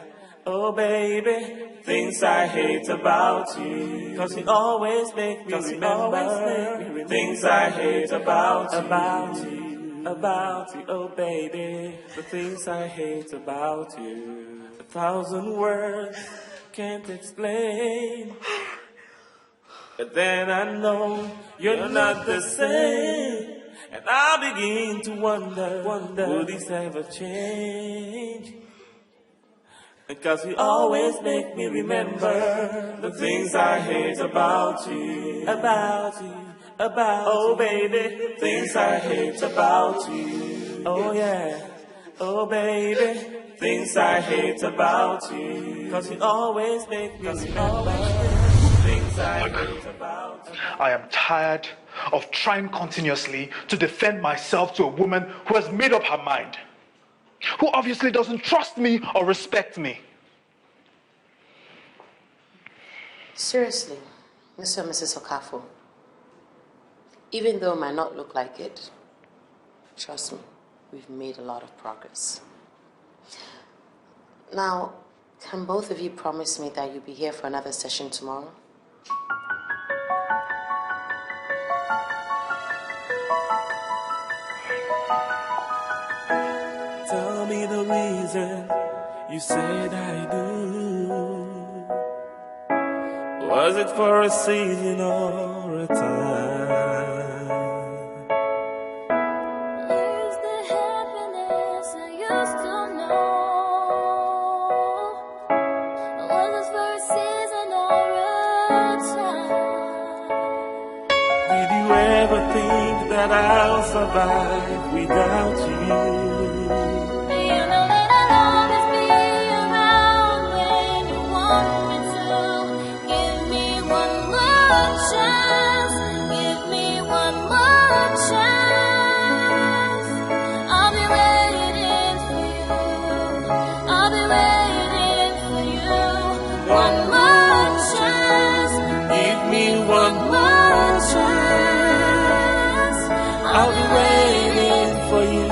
Speaker 8: oh baby, things I hate about you. Because you always make me remember things I hate about you. About you, oh baby, the things I hate about you. 1,000 words can't explain. But then I know you're not the same. And I begin to wonder, will this ever change? Because you always make me remember the things I hate about you. Oh baby, things I hate about you. Oh yeah, oh baby, things I hate about you. Cause you always make me remember things I hate about you.
Speaker 6: I am tired of trying continuously to defend myself to a woman who has made up her mind, who obviously doesn't trust me or respect me.
Speaker 4: Seriously, Mr. and Mrs. Okafo, even though it might not look like it, trust me, we've made a lot of progress. Now, can both of you promise me that you'll be here for another session tomorrow?
Speaker 8: Tell me the reason you said I do. Was it for a season or a time?
Speaker 11: Where's the happiness I used to know? Was it for a season or a time?
Speaker 8: Did you ever think that I'll survive without you?
Speaker 11: You know that I'll always be around when you want me to. Give me one more chance. Give me one more chance. I'll be waiting for you. I'll be waiting for you. One more chance.
Speaker 8: Give me one more chance. I'll be waiting for you.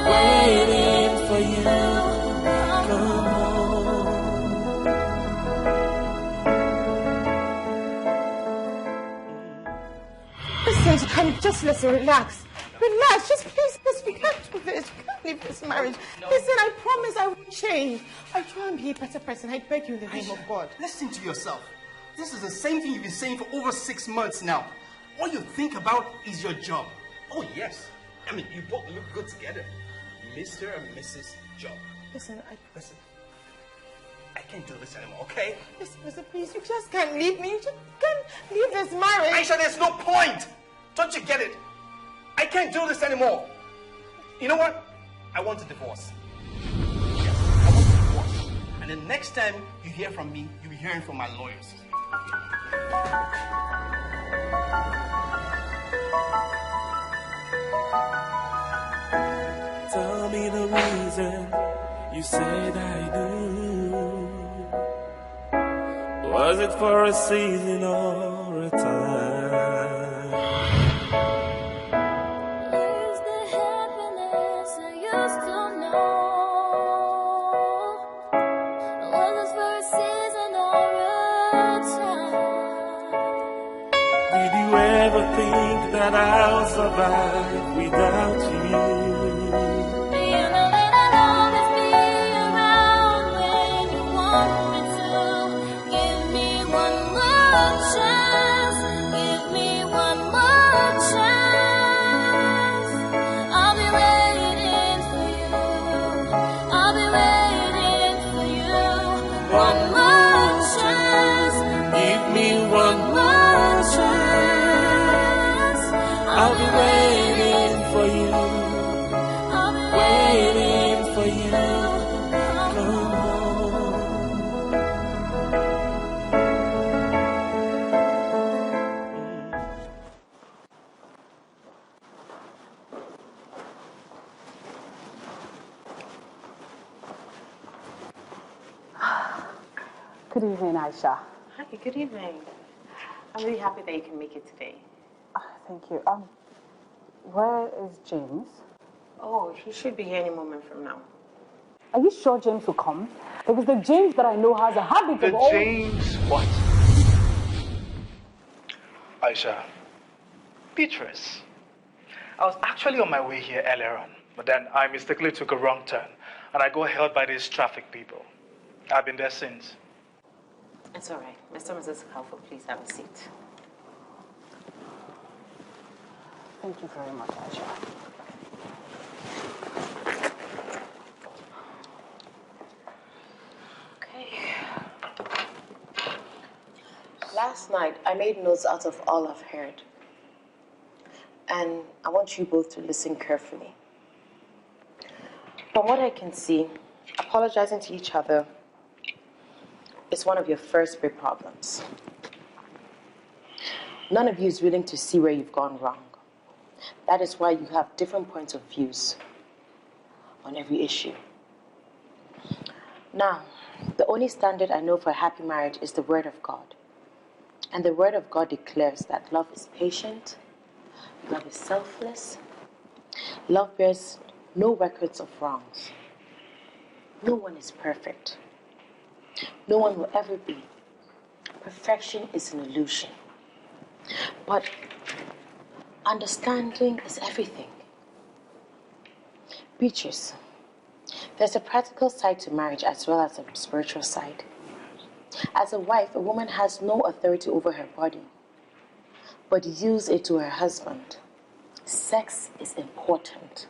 Speaker 8: Waiting for you. Come home.
Speaker 9: Listen, honey, just listen, relax. Relax, just please, we can't do this. We can't leave this marriage. Listen, I promise I will change. I'll try and be a better person. I beg you in the name of God.
Speaker 3: Listen to yourself. This is the same thing you've been saying for over 6 months now. All you think about is your job. Oh, yes. I mean, you both look good together. Mr. and Mrs. Job.
Speaker 9: Listen,
Speaker 3: Listen. I can't do this anymore, okay?
Speaker 9: Listen, please, you just can't leave me. You just can't leave this marriage.
Speaker 3: Aisha, there's no point. Don't you get it? I can't do this anymore. You know what? I want a divorce. Yes, I want a divorce. And the next time you hear from me, you'll be hearing from my lawyers.
Speaker 8: Tell me the reason you said I do. Was it for a season or a time?
Speaker 11: Where's the happiness I used to know? Was it for a season or a time?
Speaker 8: Did you ever think that I'll survive without you?
Speaker 11: You know that I'll always be around when you want me to. Give me one more chance. Give me one more chance. I'll be waiting for you.
Speaker 8: I'll be waiting for you. Waiting for you. Come home.
Speaker 2: Good evening, Aisha.
Speaker 1: Hi, good evening. I'm really happy that you can make it today.
Speaker 2: Thank you. Where is James?
Speaker 1: Oh, he should be here any moment from now.
Speaker 2: Are you sure James will come? Because the James that I know has a habit of always...
Speaker 6: James what? Aisha. Beatrice. I was actually on my way here earlier on, but then I mistakenly took a wrong turn, and I got held by these traffic people. I've been there since.
Speaker 1: It's all right. Mr. and Mrs. Kalfo, please have a seat.
Speaker 2: Thank you very much, Aisha.
Speaker 1: Okay. Last night, I made notes out of all I've heard. And I want you both to listen carefully. From what I can see, apologizing to each other is one of your first big problems. None of you is willing to see where you've gone wrong. That is why you have different points of views on every issue. Now, the only standard I know for a happy marriage is the Word of God. And the Word of God declares that love is patient, love is selfless, love bears no records of wrongs. No one is perfect. No one will ever be. Perfection is an illusion. But understanding is everything. Beatrice, there's a practical side to marriage as well as a spiritual side. As a wife, a woman has no authority over her body, but use it to her husband. Sex is important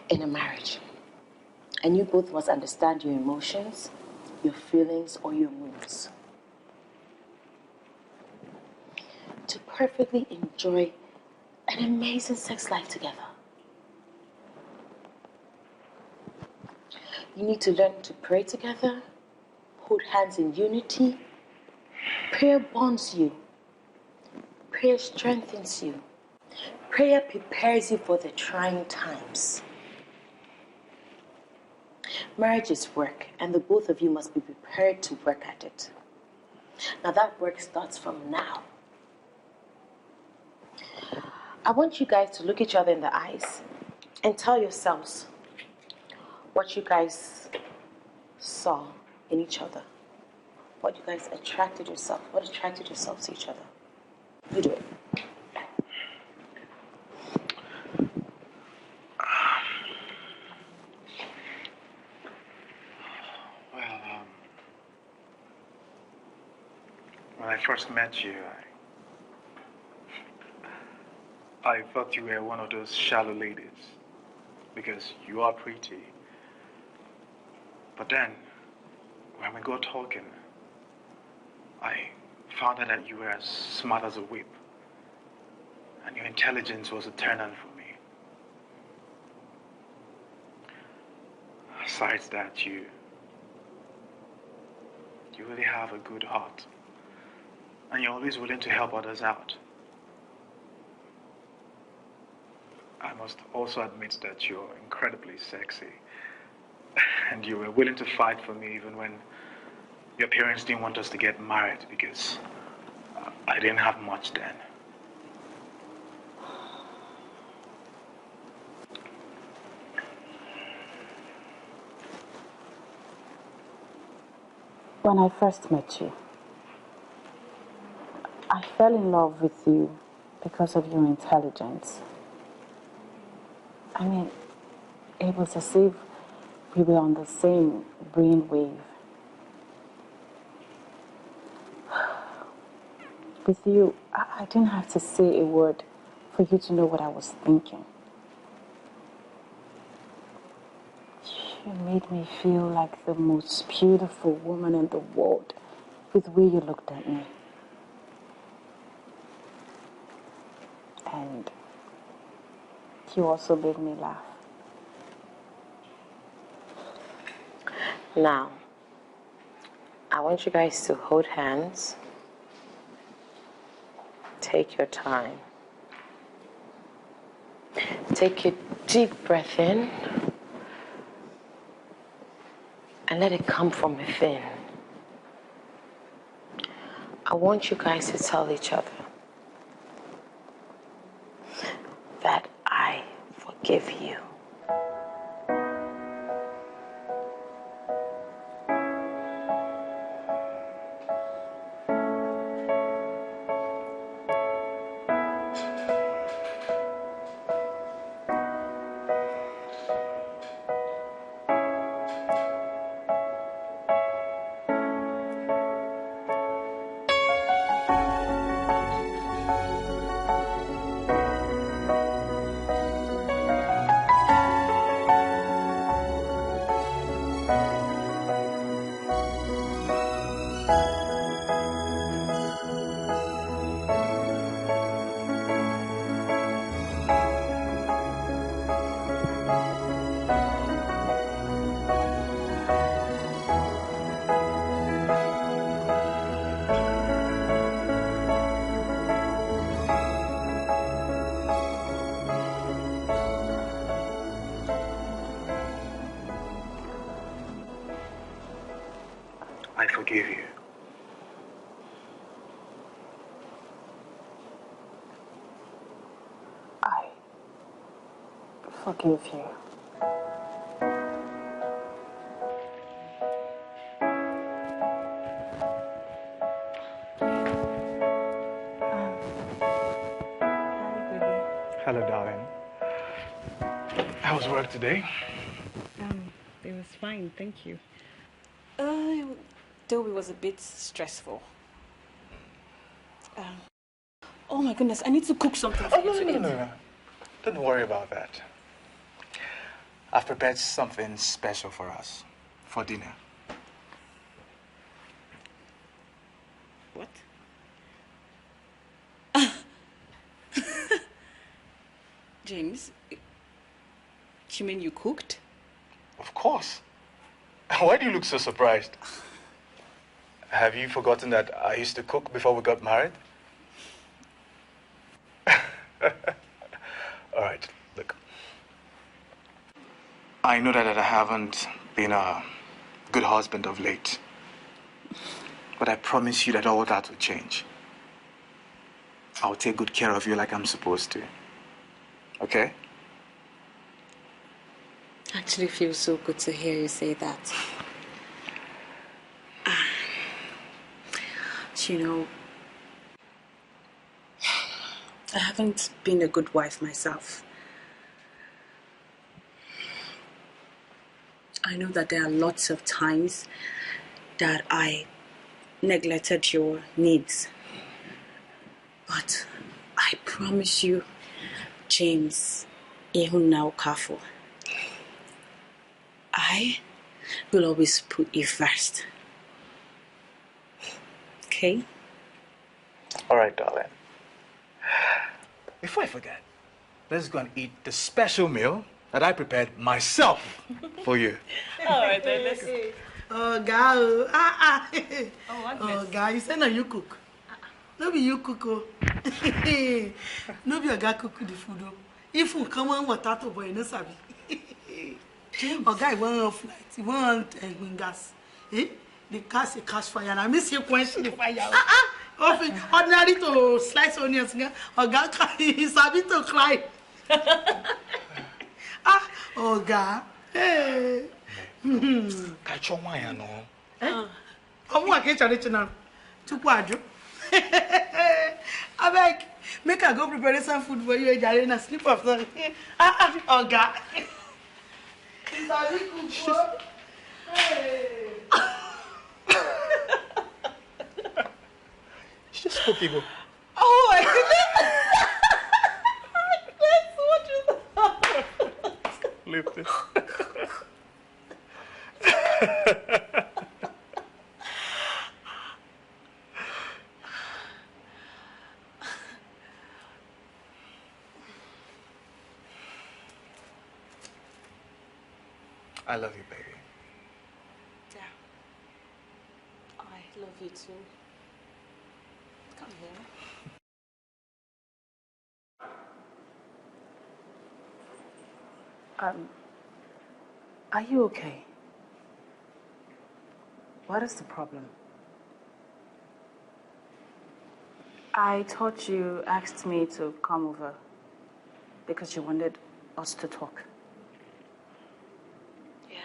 Speaker 1: in a marriage. And you both must understand your emotions, your feelings, or your moods. To perfectly enjoy an amazing sex life together. You need to learn to pray together, hold hands in unity. Prayer bonds you. Prayer strengthens you. Prayer prepares you for the trying times. Marriage is work, and the both of you must be prepared to work at it. Now that work starts from now. I want you guys to look each other in the eyes and tell yourselves what you guys saw in each other. What you guys attracted yourself. What attracted yourselves to each other. You do it.
Speaker 6: When I first met you, I thought you were one of those shallow ladies because you are pretty. But then, when we got talking, I found out that you were as smart as a whip, and your intelligence was a turn-on for me. Besides that, you really have a good heart, and you're always willing to help others out. I must also admit that you're incredibly sexy, and you were willing to fight for me even when your parents didn't want us to get married because I didn't have much then.
Speaker 2: When I first met you, I fell in love with you because of your intelligence. I mean, it was as if we were on the same brain wave. With you, I didn't have to say a word for you to know what I was thinking. You made me feel like the most beautiful woman in the world with the way you looked at me. And you also made me laugh.
Speaker 4: Now, I want you guys to hold hands. Take your time. Take a deep breath in and let it come from within. I want you guys to tell each other that I forgive you.
Speaker 6: I forgive you.
Speaker 2: I forgive you.
Speaker 6: Hello, darling. How was work today?
Speaker 2: It was fine, thank you. Though it was a bit stressful. Oh my goodness, I need to cook something for you to eat.
Speaker 6: No. Don't worry about that. I've prepared something special for us for dinner.
Speaker 2: What? James, you mean you cooked?
Speaker 6: Of course. Why do you look so surprised? Have you forgotten that I used to cook before we got married? All right, look. I know that I haven't been a good husband of late. But I promise you that all that will change. I'll take good care of you like I'm supposed to. Okay?
Speaker 2: Actually feels so good to hear you say that. You know, I haven't been a good wife myself. I know that there are lots of times that I neglected your needs. But I promise you, James, even now, careful. I will always put you first. Okay?
Speaker 6: All right, darling. Before I forget, let's go and eat the special meal that I prepared myself for you.
Speaker 10: All right, then let's go.
Speaker 7: Oh, God.
Speaker 10: Oh,
Speaker 7: God, you say no, you cook. No be you cook. Oh. No be a guy cook the food. Oh. If you come on, what that boy, no sabi. Oh, guy, one flight, one gas. Eh? The gas is cash fire, and I miss you quench the fire. Ordinary to slice onions. Oh, God, he's a bit to cry. Oh, God. Hey.
Speaker 6: Catch your wine, no.
Speaker 7: I'm working traditional. To quadro. I beg, make her go prepare some food for you and a sleep of the. Oh, God. It's a little good. Hey.
Speaker 6: It's just cooking.
Speaker 10: Oh my goodness! That's what you
Speaker 6: Leave this. I love you, baby.
Speaker 2: Yeah. I love you too. Come here. Are you okay? What is the problem? I thought you asked me to come over because you wanted us to talk.
Speaker 1: Yeah.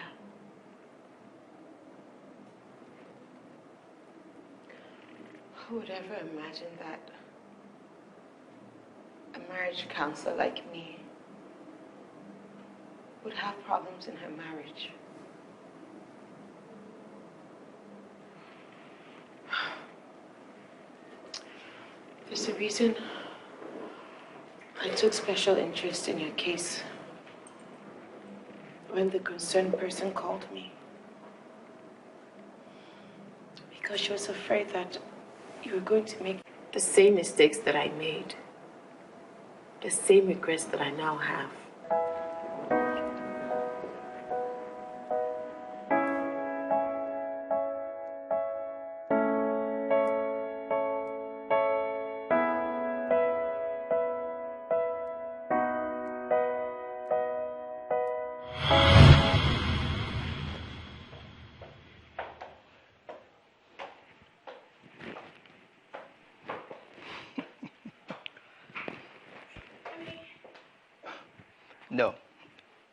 Speaker 1: Who would ever imagine that a marriage counselor like me would have problems in her marriage? There's a reason I took special interest in your case when the concerned person called me. Because she was afraid that you were going to make the same mistakes that I made, the same regrets that I now have.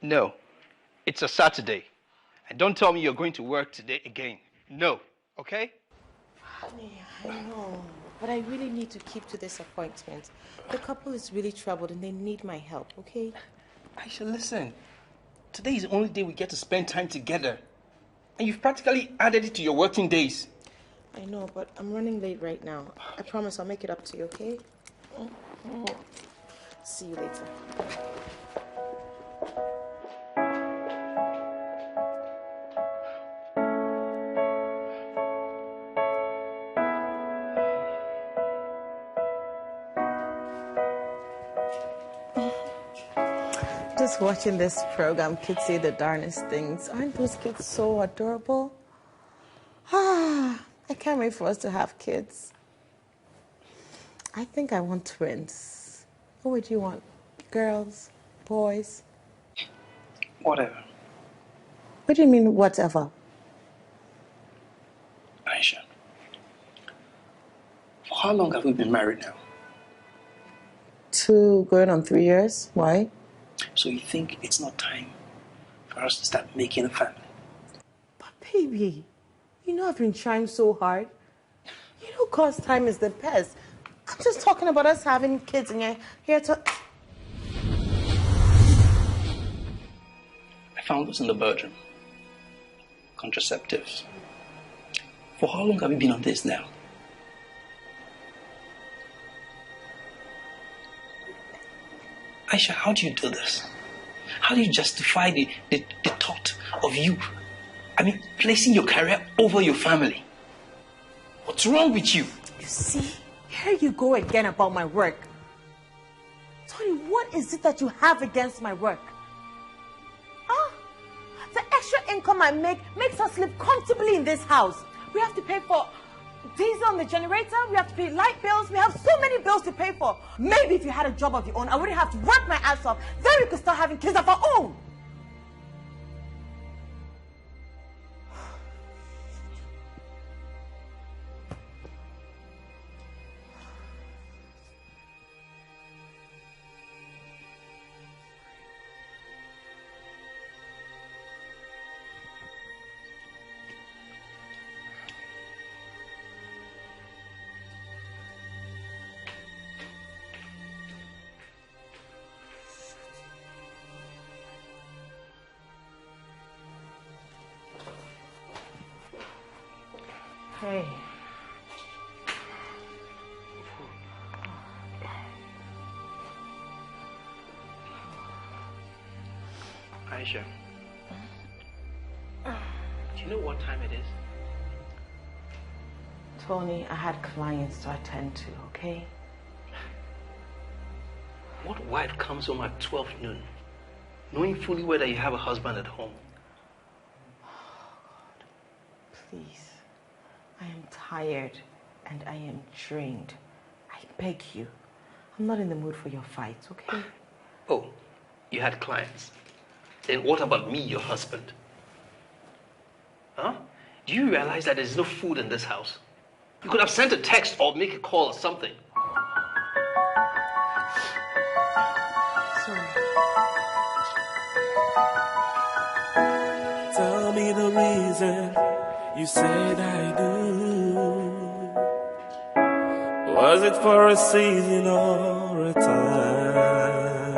Speaker 15: No. It's a Saturday. And don't tell me you're going to work today again. No. Okay?
Speaker 1: Honey, I know. But I really need to keep to this appointment. The couple is really troubled and they need my help, okay?
Speaker 15: Aisha, listen. Today is the only day we get to spend time together. And you've practically added it to your working days.
Speaker 1: I know, but I'm running late right now. I promise I'll make it up to you, okay? See you later. Just watching this program, kids say the darnest things. Aren't those kids so adorable? I can't wait for us to have kids. I think I want twins. What would you want? Girls? Boys?
Speaker 15: Whatever.
Speaker 1: What do you mean, whatever?
Speaker 15: Aisha, for how long have we been married now?
Speaker 1: 2 going on 3 years. Why?
Speaker 15: So you think it's not time for us to start making a family?
Speaker 1: But baby, you know I've been trying so hard. You know God's time is the best. I'm just talking about us having kids and you're here to...
Speaker 15: I found this in the bedroom. Contraceptives. For how long have you been on this now? Aisha, how do you do this? How do you justify the thought of you, placing your career over your family? What's wrong with you?
Speaker 1: You see, here you go again about my work. Tony, what is it that you have against my work? The extra income I make makes us live comfortably in this house. We have to pay for diesel on the generator, we have to pay light bills, we have so many bills to pay for. Maybe if you had a job of your own, I wouldn't have to work my ass off. Then we could start having kids of our own. Hey.
Speaker 15: Aisha, do you know what time it is?
Speaker 1: Tony, I had clients to attend to, okay?
Speaker 15: What wife comes home at 12 noon, knowing fully well that you have a husband at home?
Speaker 1: Please. I am tired and I am drained. I beg you. I'm not in the mood for your fights, okay?
Speaker 15: Oh, you had clients. Then what about me, your husband? Huh? Do you realize that there's no food in this house? You could have sent a text or make a call or something.
Speaker 1: Sorry.
Speaker 8: Tell me the reason you said I do. Was it for a season or a time?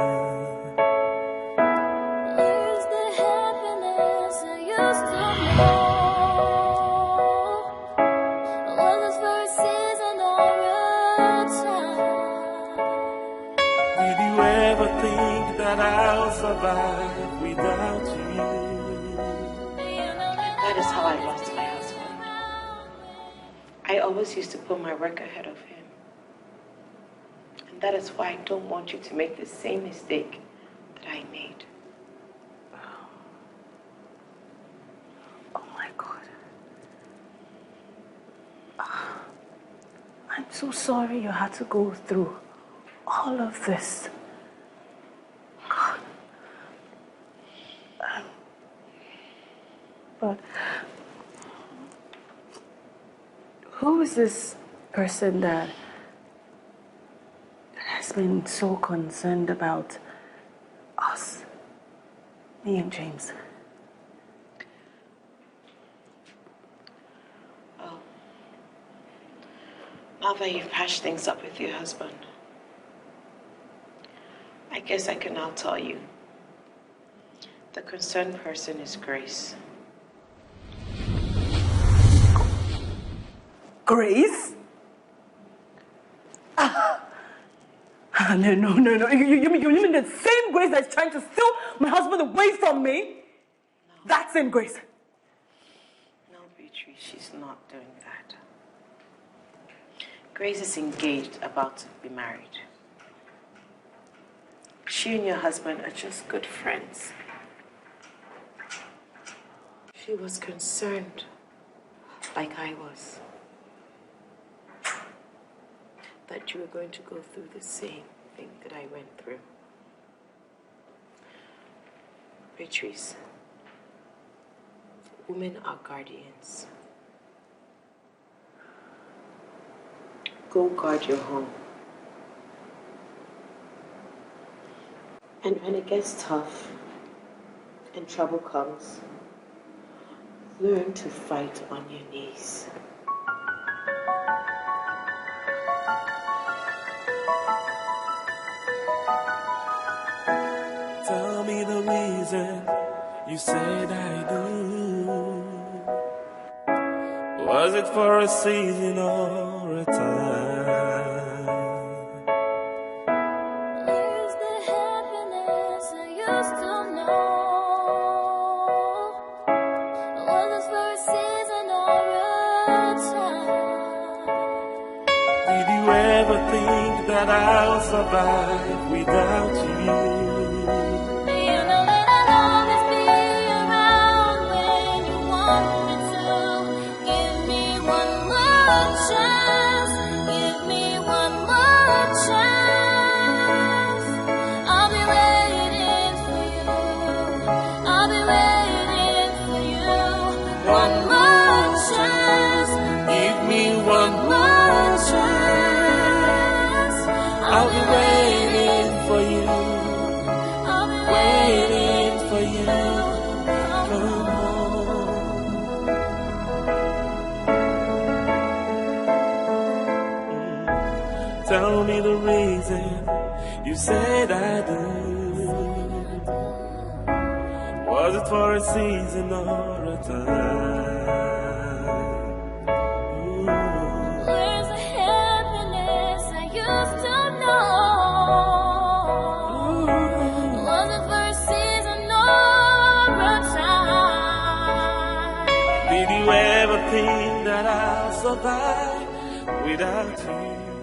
Speaker 11: Where's the happiness I used to know? Was it for a season or a time?
Speaker 8: Did you ever think that I'll survive without you?
Speaker 4: That is how I lost my husband. I always used to put my work ahead of him. And that is why I don't want you to make the same mistake that I made.
Speaker 2: Oh my God. I'm so sorry you had to go through all of this. God. But who is this person that has been so concerned about us, me and James?
Speaker 4: Well, now that you've patched things up with your husband, I guess I can now tell you. The concerned person is Grace.
Speaker 2: Grace? No. You mean the same Grace that's trying to steal my husband away from me? No. That same Grace.
Speaker 4: No, Beatrice, she's not doing that. Grace is engaged, about to be married. She and your husband are just good friends. She was concerned, like I was, that you were going to go through the same thing that I went through. Beatrice, women are guardians. Go guard your home. And when it gets tough and trouble comes, learn to fight on your knees.
Speaker 8: Tell me the reason you said I do. Was it for a season or a time?
Speaker 11: Where's the happiness I used to know? Was it for a season or a time?
Speaker 8: Did you ever think that I'll survive without you?
Speaker 11: You know that I'll always be around when you want me to. Give me one more chance. Give me one more chance. I'll be waiting for you. I'll be waiting for you. One more chance.
Speaker 8: Give me one more chance. I'll be waiting for you. Waiting for you. Come on. Tell me the reason you said I do. Was it for a season or a time?
Speaker 11: Where's the happiness I used to know? Was it for a season or a time?
Speaker 8: Did you ever think that I'll survive without you?